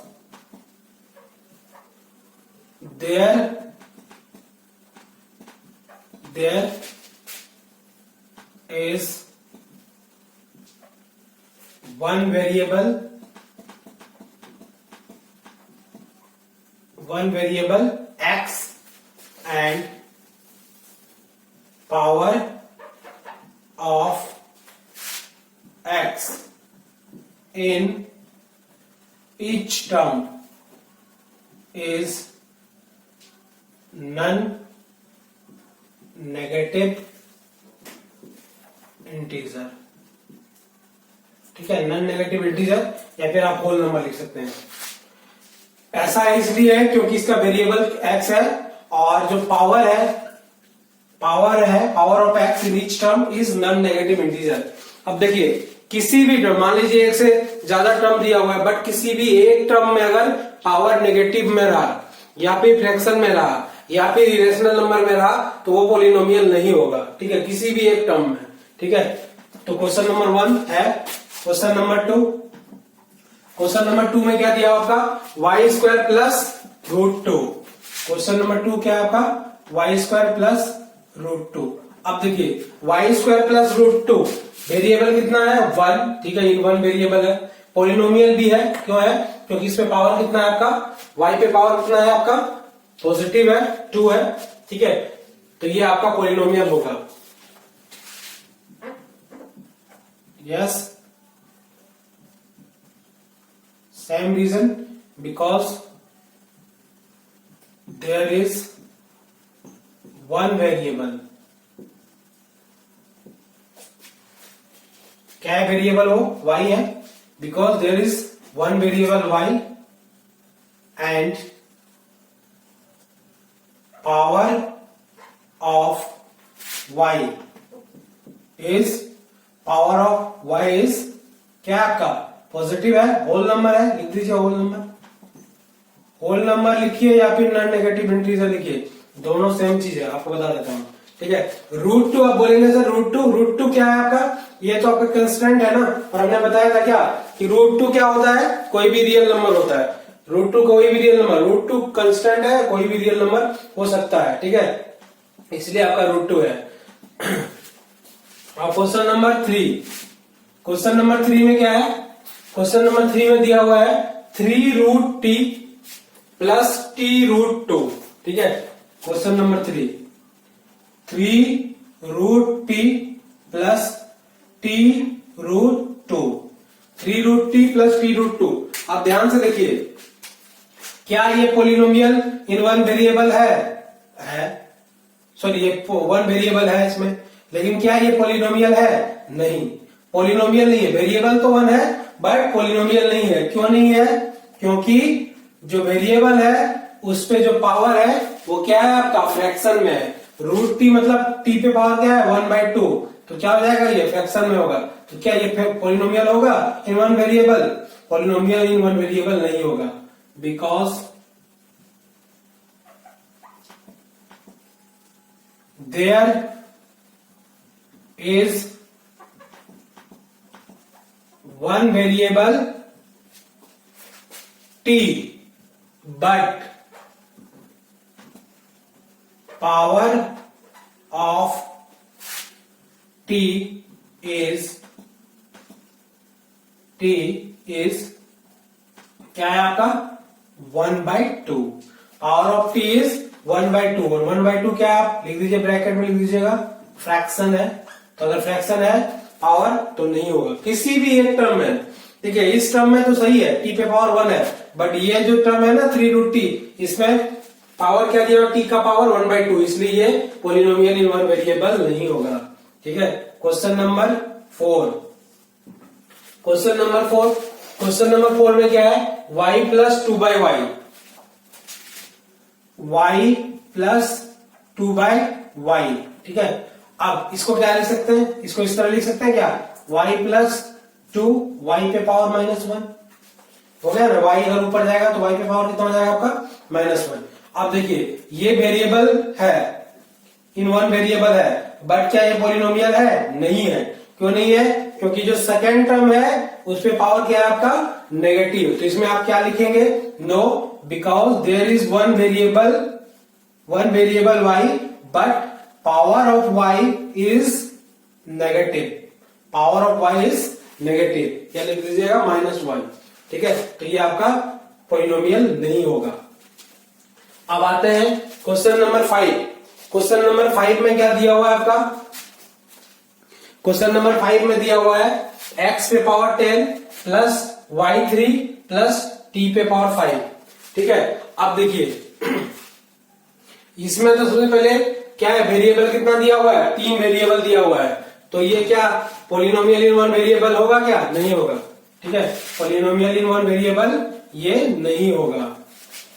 there is one variable x and power of x in each term is non-negative integer, ठीक है। नॉन नेगेटिव इंटीजर या फिर आप होल नंबर लिख सकते हैं। ऐसा इसलिए है क्योंकि इसका वेरिएबल x है और जो power of x in each term is non negative integer. अब देखिए किसी भी टर्म, मान लीजिए एक से ज्यादा टर्म दिया हुआ है बट किसी भी एक टर्म में अगर पावर नेगेटिव में रहा या फिर फ्रैक्शन में रहा या फिर इरेशनल नंबर में रहा तो वो पॉलिनोमियल नहीं होगा, ठीक है, किसी भी एक टर्म में, ठीक है। तो क्वेश्चन नंबर 1 है। क्वेश्चन नंबर 2 में क्या दिया आपका Y square plus √2। Question number 2 क्या है आपका वाई स्क्वायर प्लस √2। अब देखिए वाई स्क्वायर प्लस √2 वेरिएबल कितना है 1, ठीक है, इन वन वेरिएबल है। पॉलिनोमियल भी है, क्यों है, क्योंकि इस पे पावर कितना है आपका y पे पावर कितना है आपका पॉजिटिव है 2 है, ठीक है। तो ये आपका पॉलिनोमियल होगा, yes. Same reason because there is one variable, क्या है वेरिएबल वो y है, because there is one variable y and power of y is क्या आपका पॉजिटिव है, होल नंबर है, लिख दीजिए होल नंबर। होल नंबर लिखिए या फिर नॉन नेगेटिव इंटीजर लिखिए, दोनों सेम चीज है, आपको बता देता हूं। ठीक है, √2 आप बोलेंगे सर √2 क्या है आपका, ये तो आपका कंस्टेंट है ना, और हमने बताया था क्या कि √2 क्या होता है, कोई भी रियल नंबर होता है। √2 कोई भी रियल नंबर, √2 कंस्टेंट है, कोई भी रियल नंबर हो सकता है। ठीक है, इसलिए आपका √2 है। और क्वेश्चन नंबर 3 में क्या है, क्वेश्चन नंबर 3 में दिया हुआ है 3√t प्लस t√2। ठीक है, question number 3√t plus t√2, 3√t plus t√2। आप ध्यान से देखिए, क्या ये पोलिनोमियल इन वन वेरिएबल है, सॉरी ये वन वेरिएबल है इसमें, लेकिन क्या ये पोलिनोमियल है, नहीं, पोलिनोमियल नहीं है। वेरिएबल तो वन है बट पोलिनोमियल नहीं है। क्यों नहीं है, क्योंकि जो वेरिएबल है उस पे जो पावर है वो क्या है आपका फ्रैक्शन में है। √t मतलब t पे पावर क्या है 1/2, तो क्या हो जाएगा, ये फ्रैक्शन में होगा। तो क्या ये पोलिनोमियल होगा in one variable, polynomial in one variable नहीं होगा, because there is one variable t but power of t is क्या है आपका 1/2। पावर ऑफ t इज 1/2 और 1/2 क्या है, आप लिख दीजिए, ब्रैकेट में लिख दीजिएगा, फ्रैक्शन है। तो अगर फ्रैक्शन है पावर तो नहीं होगा किसी भी एक टर्म में। ठीक है, इस टर्म में तो सही है, t पे पावर 1 है, बट ये जो टर्म है ना 3√t, इसमें पावर क्या दिया, t का पावर 1/2, इसलिए ये पोलिनोमियल इन वन वेरिएबल नहीं होगा। ठीक है, क्वेश्चन नंबर 4 में क्या है, y plus 2/y, y plus 2/y। ठीक है, अब इसको क्या लिख सकते हैं, इसको इस तरह लिख सकते हैं क्या, y प्लस 2, y पे पावर -1 हो गया ना। y अगर ऊपर जाएगा तो y पे पावर कितना हो जाएगा आपका -1। अब देखिए ये वेरिएबल है, इन वन वेरिएबल है, बट क्या ये पॉलिनोमियल है, नहीं है। क्यों नहीं है, क्योंकि जो सेकेंड टर्म है उस पे पावर क्या है आपका नेगेटिव। तो इसमें आप क्या लिखेंगे, no, because there is one variable y but power of y is negative, power of y is negative, क्या लिख दीजिएगा -1। ठीक है, तो ये आपका पॉलिनोमियल नहीं होगा। अब आते हैं क्वेश्चन नंबर 5। क्वेश्चन नंबर 5 में क्या दिया हुआ है आपका, क्वेश्चन नंबर 5 में दिया हुआ है x पे power 10 plus y3 plus t पे पावर 5। ठीक है, अब देखिए इसमें तो सबसे पहले क्या है, वेरिएबल कितना दिया हुआ है, 3 वेरिएबल दिया हुआ है, तो ये क्या पॉलिनोमियल इन वन वेरिएबल होगा, क्या नहीं होगा। ठीक है, पॉलिनोमियल इन वन वेरिएबल ये नहीं होगा,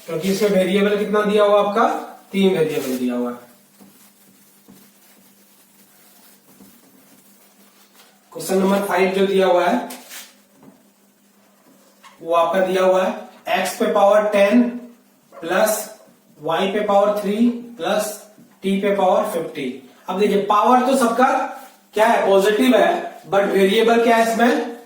क्योंकि इसमें वेरिएबल कितना दिया हुआ आपका, 3 वेरिएबल दिया हुआ है। क्वेश्चन नंबर 5 जो दिया हुआ है वो आपका दिया हुआ है x पे पावर 10 प्लस y पे पावर 3 प्लस t पे पावर 50। अब देखिए पावर तो सबका क्या है, पॉजिटिव है, बट वेरिएबल क्या है इसमें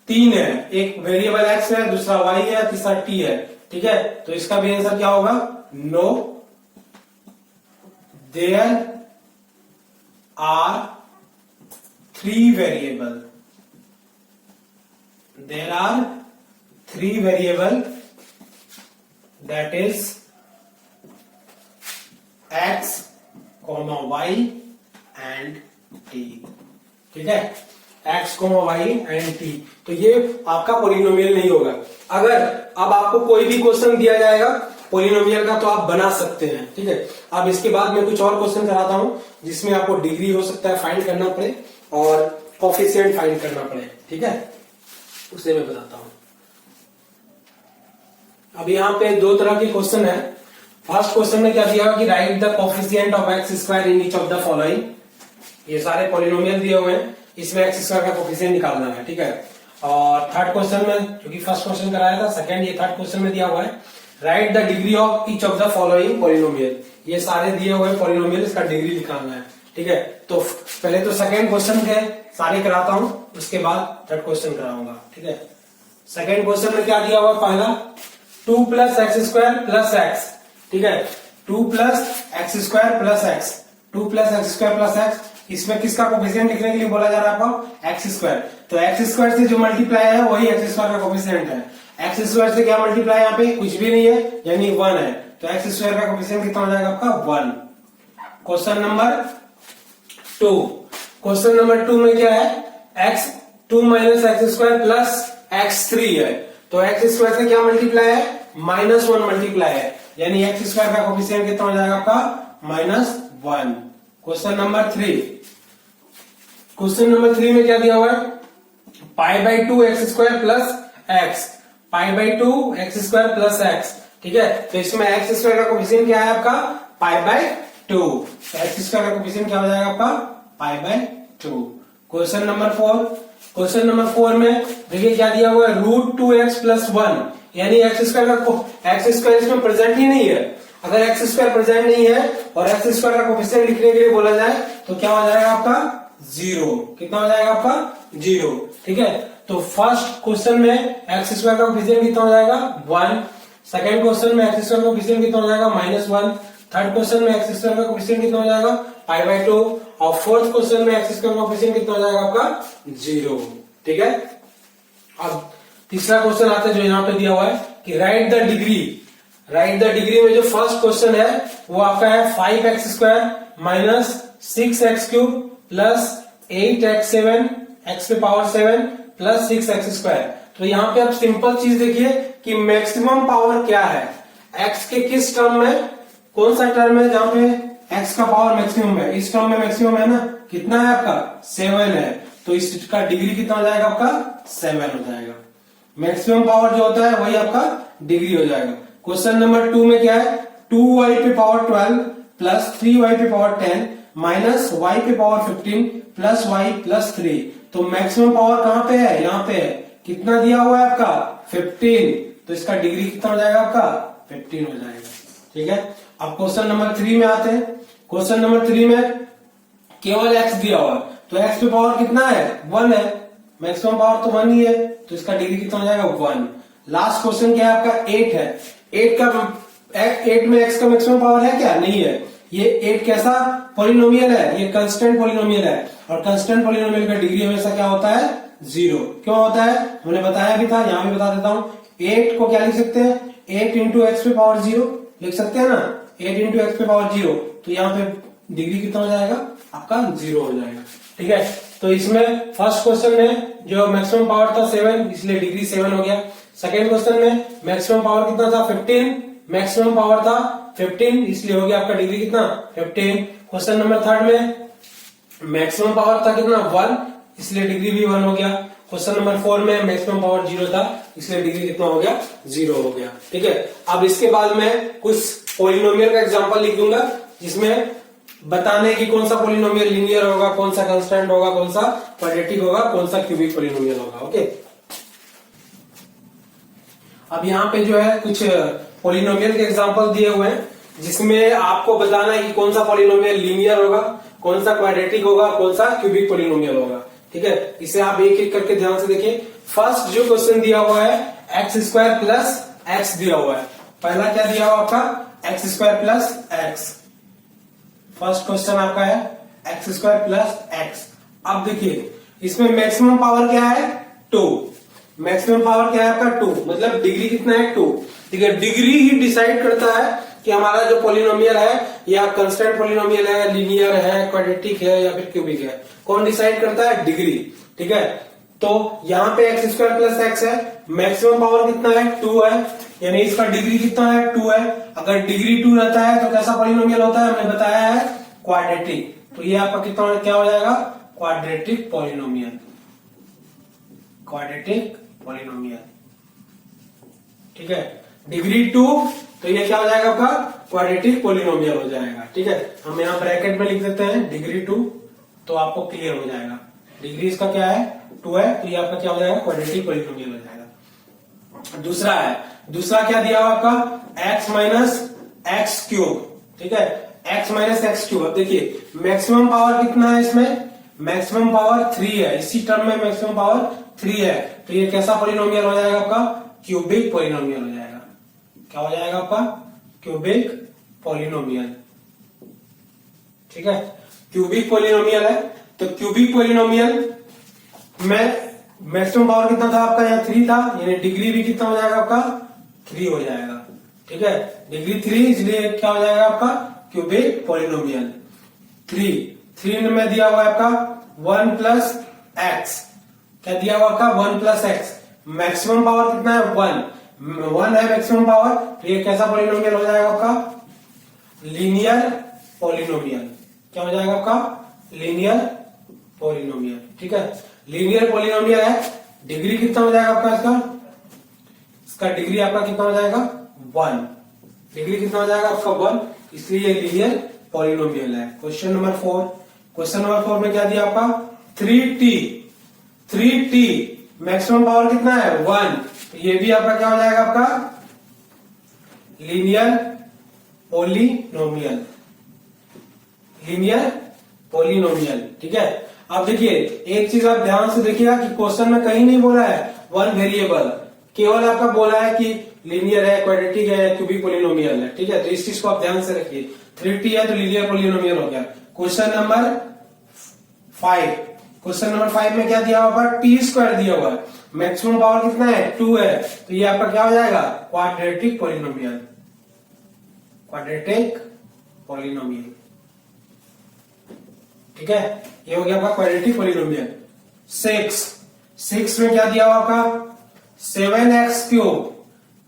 3 है, एक वेरिएबल x है, दूसरा y है, तीसरा t है। ठीक है, तो इसका भी आंसर क्या होगा, no, there are 3 variable, there are 3 variable that is x, y and t। ठीक है, x, y एंड t, तो ये आपका पॉलिनोमियल नहीं होगा। अगर अब आपको कोई भी क्वेश्चन दिया जाएगा पॉलिनोमियल का तो आप बना सकते हैं। ठीक है, अब इसके बाद मैं कुछ और क्वेश्चन कराता हूं जिसमें आपको डिग्री हो सकता है फाइंड करना पड़े और कोफिशिएंट फाइंड करना पड़े। ठीक है, उसे मैं बताता हूं। अब यहाँ पे दो तरह के क्वेश्चन है। फर्स्ट क्वेश्चन में क्या दिया कि right the coefficient of X square in each of the following. ये सारे पॉलिनोमियल दिए हुए हैं, इसमें एक्स स्क्वायर का कोफिशिएंट निकालना है, ठीक है। और थर्ड क्वेश्चन में, क्योंकि फर्स्ट क्वेश्चन कराया था, सेकंड ये थर्ड क्वेश्चन में दिया हुआ है right the degree of each of the following polynomial. ये सारे दिए हुए पॉलिनोमियल, इसका डिग्री निकालना है, ठीक है। तो पहले तो सेकंड क्वेश्चन के सारे कराता हूं, उसके बाद थर्ड क्वेश्चन कराऊंगा, ठीक है। सेकंड क्वेश्चन में क्या दिया हुआ, पहला 2 plus x square plus X, ठीक है। 2 plus x square plus x, 2 plus x square plus x. इसमें किसका कोफिशिएंट लिखने के लिए बोला जा रहा है आपको, एक्स स्क्वायर। तो एक्स स्क्वायर से जो मल्टीप्लाई है वही एक्स स्क्वायर का कोफिशिएंट है। एक्स स्क्वायर से क्या मल्टीप्लाई, यहाँ पे कुछ भी नहीं है, यानी 1 है। तो एक्स स्क्वायर का कोफिशिएंट कितना हो जाएगा आपका, 1। क्वेश्चन नंबर 2, क्वेश्चन नंबर 2 में क्या है, x 2 minus x square plus x 3 है। तो एक्स स्क्वायर से क्या मल्टीप्लाई है, -1 मल्टीप्लाई है, यानी एक्स स्क्वायर का कोफिशिएंट कितना हो जाएगा आपका, -1। क्वेश्चन नंबर 3, क्वेश्चन नंबर 3 में क्या दिया हुआ है, π/2 X square plus X, π/2 X square plus X, ठीक है। तो इसमें एक्स स्क्वायर का कोफिशिएंट क्या है आपका, π/2। तो एक्स स्क्वायर का कोफिशिएंट क्या हो जाएगा आपका, π/2। क्वेश्चन नंबर 4, क्वेश्चन नंबर 4 में देखिए क्या दिया हुआ है, √2x + 1, यानी एक्स स्क्वायर इसमें प्रेजेंट ही नहीं है। अगर एक्स स्क्वायर प्रेजेंट नहीं है और एक्स स्क्वायर का कोफिशिएंट लिखने के लिए बोला जाए तो क्या हो जाएगा आपका, 0। कितना हो जाएगा आपका, 0, ठीक है। तो फर्स्ट क्वेश्चन में एक्स स्क्वायर का कोफिशिएंट कितना हो जाएगा, 1। सेकंड क्वेश्चन में एक्स स्क्वायर का कोफिशिएंट कितना हो जाएगा, -1। थर्ड क्वेश्चन में एक्स स्क्वायर का कोफिशिएंट कितना हो जाएगा, π/2। और फोर्थ क्वेश्चन में एक्स स्क्वायर का कोफिशिएंट कितना हो जाएगा आपका, 0, ठीक है। अब तीसरा क्वेश्चन आता है जो यहाँ पे दिया हुआ है कि right the degree. Right the degree में जो फर्स्ट क्वेश्चन है वो आपका है 5x square minus 6x cube plus 8x7 x पे पावर 7 प्लस 6x स्क्वायर। तो यहाँ पे आप सिंपल चीज देखिए कि मैक्सिमम पावर क्या है, x के किस टर्म में, कौन सा टर्म है जहां पे x का पावर मैक्सिमम है, इस टर्म में मैक्सिमम है ना, कितना है आपका, 7 है। तो इसका डिग्री कितना हो जाएगा आपका, 7 हो जाएगा। मैक्सिमम पावर जो होता है वही आपका डिग्री हो जाएगा। क्वेश्चन नंबर 2 में क्या है, 2y पे पावर 12 प्लस 3y पे पावर 10 माइनस y पे पावर 15 प्लस y प्लस 3। तो मैक्सिमम पावर कहां पे है, यहाँ पे है। कितना दिया हुआ है आपका, 15। तो इसका डिग्री कितना हो जाएगा आपका, 15 हो जाएगा, ठीक है। अब क्वेश्चन नंबर 3 में आते हैं। क्वेश्चन नंबर 3 में केवल x दिया हुआ है, तो x पे पावर कितना है, 1 है। मैक्सिमम पावर तो 1 ही है, तो इसका डिग्री कितना हो जाएगा, 1। लास्ट क्वेश्चन क्या है आपका, 8 है। 8 में x का मैक्सिमम पावर है क्या, नहीं है। ये 8 कैसा पॉलिनोमियल है, ये कंस्टेंट पॉलिनोमियल है, और कंस्टेंट पॉलिनोमियल का डिग्री हमेशा क्या होता है, 0। क्यों होता है, हमने बताया भी था, यहां भी बता देता हूं। 8 को क्या लिख सकते हैं, 8 इंटू एक्स पे पावर 0 लिख सकते हैं ना, 8 इंटू एक्स पे पावर 0। तो यहाँ पे डिग्री कितना हो जाएगा आपका, 0 हो जाएगा, ठीक है। तो इसमें फर्स्ट क्वेश्चन में जो मैक्सिमम पावर था 7, इसलिए डिग्री 7 हो गया। सेकेंड क्वेश्चन में मैक्सिमम पावर कितना था, 15, मैक्सिमम पावर था 15, इसलिए हो गया आपका डिग्री कितना, 15। क्वेश्चन नंबर 3 में मैक्सिमम पावर था कितना, 1, इसलिए डिग्री भी 1 हो गया। क्वेश्चन नंबर 4 में मैक्सिमम पावर 0 था, इसलिए डिग्री कितना हो गया, 0 हो गया, ठीक है। अब इसके बाद मैं कुछ पॉलिनोमियल का एग्जांपल लिख दूंगा जिसमें बताने की कौन सा पॉलिनोमियल लीनियर होगा, कौन सा कांस्टेंट होगा, कौन सा क्वाड्रेटिक होगा, कौन सा क्यूबिक पॉलिनोमियल होगा, ओके। अब यहाँ पे जो है कुछ पॉलिनोमियल के एग्जांपल दिए हुए हैं जिसमें आपको बताना है कि कौन सा पॉलिनोमियल लीनियर होगा, कौन सा क्वाड्रेटिक होगा, कौन सा क्यूबिक पॉलिनोमियल होगा, ठीक है। इसे आप एक एक करके ध्यान से देखिए। फर्स्ट जो क्वेश्चन दिया हुआ है एक्स स्क्वायर प्लस एक्स दिया हुआ है। पहला क्या दिया हुआ आपका, x square plus x. First question आपका है एक्स स्क्वायर प्लस एक्स। अब देखिए इसमें मैक्सिमम पावर क्या है, 2। मैक्सिमम पावर क्या है आपका, 2, मतलब डिग्री कितना है, 2, ठीक है। डिग्री ही डिसाइड करता है कि हमारा जो पॉलिनोमियल है या कंस्टेंट पॉलिनोमियल है, लीनियर है, क्वाड्रेटिक है या फिर क्यूबिक है। कौन डिसाइड करता है, डिग्री, ठीक है। तो यहाँ पे एक्स स्क्वायर प्लस एक्स है, मैक्सिमम पावर कितना है, 2 है, यानी इसका डिग्री कितना है, 2 है। अगर डिग्री 2 रहता है तो कैसा पॉलिनोमियल होता है, हमने बताया है क्वाड्रेटिक। तो ये आपका कितना क्या हो जाएगा, क्वाड्रेटिक पॉलिनोमियल, क्वाड्रेटिक पॉलिनोमियल। ठीक है, डिग्री 2 तो ये क्या हो जाएगा आपका क्वाड्रेटिक पॉलिनोमियल हो जाएगा। ठीक है, हम यहाँ ब्रैकेट में लिख देते हैं डिग्री 2, तो आपको क्लियर हो जाएगा। डिग्री इसका क्या है 2 है, तो ये आपका क्या हो जाएगा क्वाड्रेटिक पॉलिनोमियल हो जाएगा। दूसरा क्या दिया हुआ आपका x माइनस एक्स क्यूब। ठीक है, x माइनस एक्स क्यूब। अब देखिए मैक्सिमम पावर कितना है इसमें, मैक्सिमम पावर 3 है, इसी टर्म में मैक्सिमम पावर 3 है, तो ये कैसा पॉलिनोमियल हो जाएगा आपका क्यूबिक पॉलिनोमियल हो जाएगा। क्या हो जाएगा आपका क्यूबिक पॉलिनोमियल। ठीक है, क्यूबिक पॉलिनोमियल है, तो क्यूबिक पॉलिनोमियल में मैक्सिमम पावर कितना था आपका, यहाँ 3 था, यानी डिग्री भी कितना हो जाएगा आपका 3 हो जाएगा। ठीक है, डिग्री 3, इसलिए क्या हो जाएगा आपका क्यूबिक पॉलिनोमियल। 3 में दिया हुआ है आपका 1 प्लस एक्स। क्या दिया हुआ आपका 1 प्लस एक्स। मैक्सिमम पावर कितना है 1 है मैक्सिमम पावर, तो ये कैसा पॉलिनोमियल हो जाएगा आपका लीनियर पॉलिनोमियल। क्या हो जाएगा आपका लीनियर पॉलिनोमियल। ठीक है, लीनियर पॉलिनोमियल है, डिग्री कितना हो जाएगा आपका इसका डिग्री आपका कितना हो जाएगा 1, डिग्री कितना हो जाएगा आपका 1, इसलिए ये लीनियर पॉलिनोमियल है। क्वेश्चन नंबर 4 में क्या दिया आपका 3t मैक्सिमम पावर कितना है 1, तो ये भी आपका क्या हो जाएगा आपका लीनियर पॉलिनोमियल। Linear polynomial. ठीक है, अब देखिए एक चीज आप ध्यान से देखिएगा कि क्वेश्चन में कहीं नहीं बोला है 1 वेरिएबल, केवल आपका बोला है कि लीनियर है, क्वाड्रेटिक है, क्यूबिक पॉलिनोमियल है। ठीक है, तो इस चीज को आप ध्यान से रखिए। 3t है तो लीनियर पॉलिनोमियल हो गया। क्वेश्चन नंबर 5 में क्या दिया हुआ है t² दिया हुआ है, मैक्सिमम पावर कितना है 2 है, तो ये आपका क्या हो जाएगा क्वाड्रेटिक पॉलिनोमियल। Quadratic polynomial. ठीक है, ये हो गया आपका क्वाड्रेटिक पॉलिनोमियल। 6 में क्या दिया हुआ आपका 7x cube,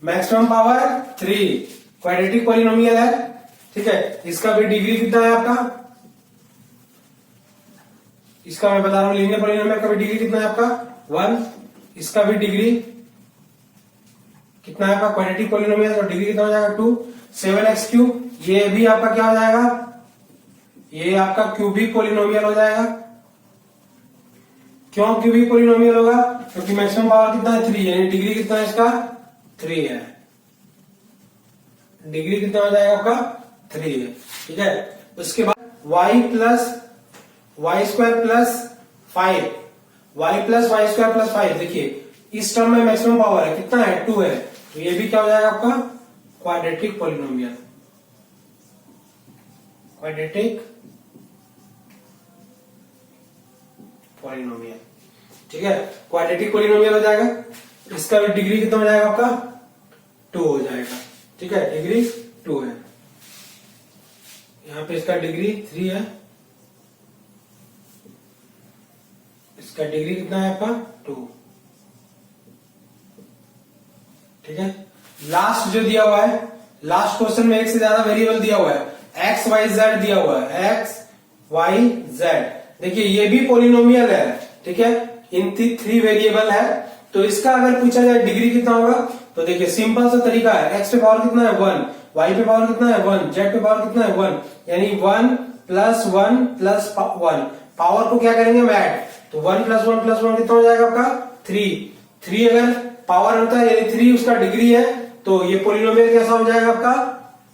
maximum power 3, quadratic polynomial है। ठीक है, इसका भी डिग्री कितना है आपका, इसका मैं बता रहा हूं लीनियर पॉलिनोमियल का भी डिग्री कितना है आपका 1, इसका भी डिग्री कितना है आपका क्वाड्रेटिक पॉलिनोमियल, तो डिग्री कितना हो जाएगा 2। 7x क्यूब, ये भी आपका क्या हो जाएगा, ये आपका क्यूबिक पॉलिनोमियल हो जाएगा। क्यों क्यूबिक पॉलिनोमियल होगा, क्योंकि मैक्सिमम पावर कितना है 3, यानी डिग्री कितना है इसका 3 है, डिग्री कितना हो जाएगा आपका 3 है। ठीक है, उसके बाद y plus y square plus 5, देखिए इस टर्म में मैक्सिमम पावर है कितना है 2 है, तो ये भी क्या हो जाएगा आपका क्वाड्रेटिक पॉलिनोमियल। Quadratic polynomial. ठीक है, क्वाड्रेटिक पॉलिनोमियल हो जाएगा, इसका भी डिग्री कितना हो जाएगा आपका 2 हो जाएगा। ठीक है, डिग्री 2 है, यहां पे इसका डिग्री 3 है, इसका डिग्री कितना है आपका 2। ठीक है, लास्ट जो दिया हुआ है, लास्ट क्वेश्चन में एक से ज्यादा वेरिएबल दिया हुआ है, एक्स वाई जेड दिया हुआ है, एक्स वाई जेड। देखिए ये भी पॉलिनोमियल है। ठीक है, इन 3 वेरिएबल है, तो इसका अगर पूछा जाए डिग्री कितना होगा, तो देखिए सिंपल सा तरीका है, एक्स पे पावर कितना है 1, वाई पे पावर कितना है 1, जेड पे पावर कितना है 1, यानी 1 प्लस 1 प्लस 1, पावर को क्या करेंगे हम ऐड, तो 1 प्लस 1 प्लस 1 कितना हो जाएगा आपका 3 अगर पावर होता है यानी 3 उसका डिग्री है, तो ये पॉलिनोमियल कैसा हो जाएगा आपका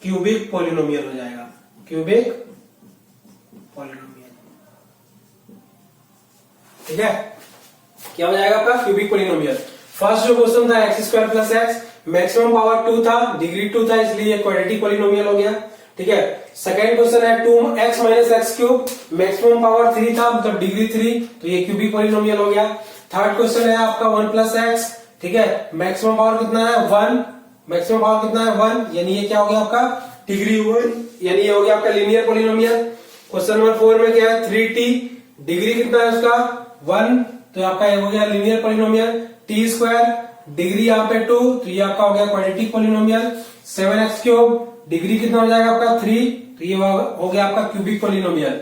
क्यूबिक पॉलिनोमियल हो जाएगा। Cubic polynomial. ठीक है, क्या हो जाएगा आपका क्यूबिक पॉलिनोमियल। फर्स्ट जो क्वेश्चन था x square plus x, maximum power 2 था, डिग्री 2 था, इसलिए क्वाड्रेटिक पॉलिनोमियल हो गया। ठीक है, सेकंड क्वेश्चन है 2x minus x cube, maximum power 3 था, मतलब डिग्री 3, तो ये क्यूबिक पॉलिनोमियल हो गया। थर्ड क्वेश्चन है आपका 1 प्लस एक्स, ठीक है, मैक्सिमम पावर कितना है 1, मैक्सिमम पावर कितना है 1, यानी ये क्या हो गया आपका डिग्री 1, यानी ये हो गया आपका लीनियर पॉलिनोमियल। क्वेश्चन नंबर 4 में क्या है 3t, डिग्री कितना है उसका 1, तो आपका ये हो गया linear polynomial. t square, degree यहाँ पे 2, तो ये आपका हो गया quadratic polynomial. 7x cube, degree कितना हो जाएगा आपका 3, तो ये हो गया आपका क्यूबिक पॉलिनोमियल।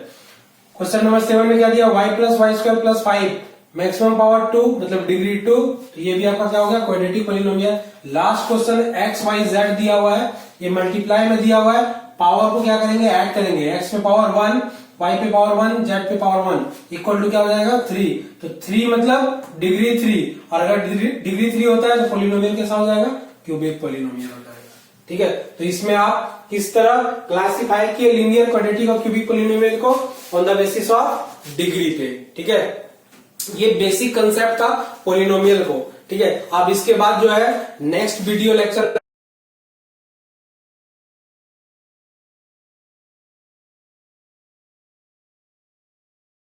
क्वेश्चन नंबर 7 में क्या दिया y plus Y square plus 5, maximum power 2 मतलब डिग्री 2, तो ये भी आपका क्या हो गया, quadratic polynomial. Last question X Y Z दिया हुआ है, ये मल्टीप्लाई में दिया हुआ है, पावर को क्या करेंगे, ऐड करेंगे, एक्स पे पावर 1, वाई पे पावर 1, जेड पे पावर 1 इक्वल टू क्या हो जाएगा 3। तो 3 मतलब डिग्री 3, और अगर डिग्री 3 होता है तो पॉलिनोमियल कैसा हो जाएगा, क्यूबिक पॉलिनोमियल हो जाएगा। ठीक है, तो इसमें आप किस तरह क्लासिफाई किए लीनियर, क्वाड्रेटिक और क्यूबिक पॉलिनोमियल को, on the basis of degree पे। ठीक है, ये बेसिक कंसेप्ट था पॉलिनोमियल को। ठीक है, अब इसके बाद जो है नेक्स्ट वीडियो लेक्चर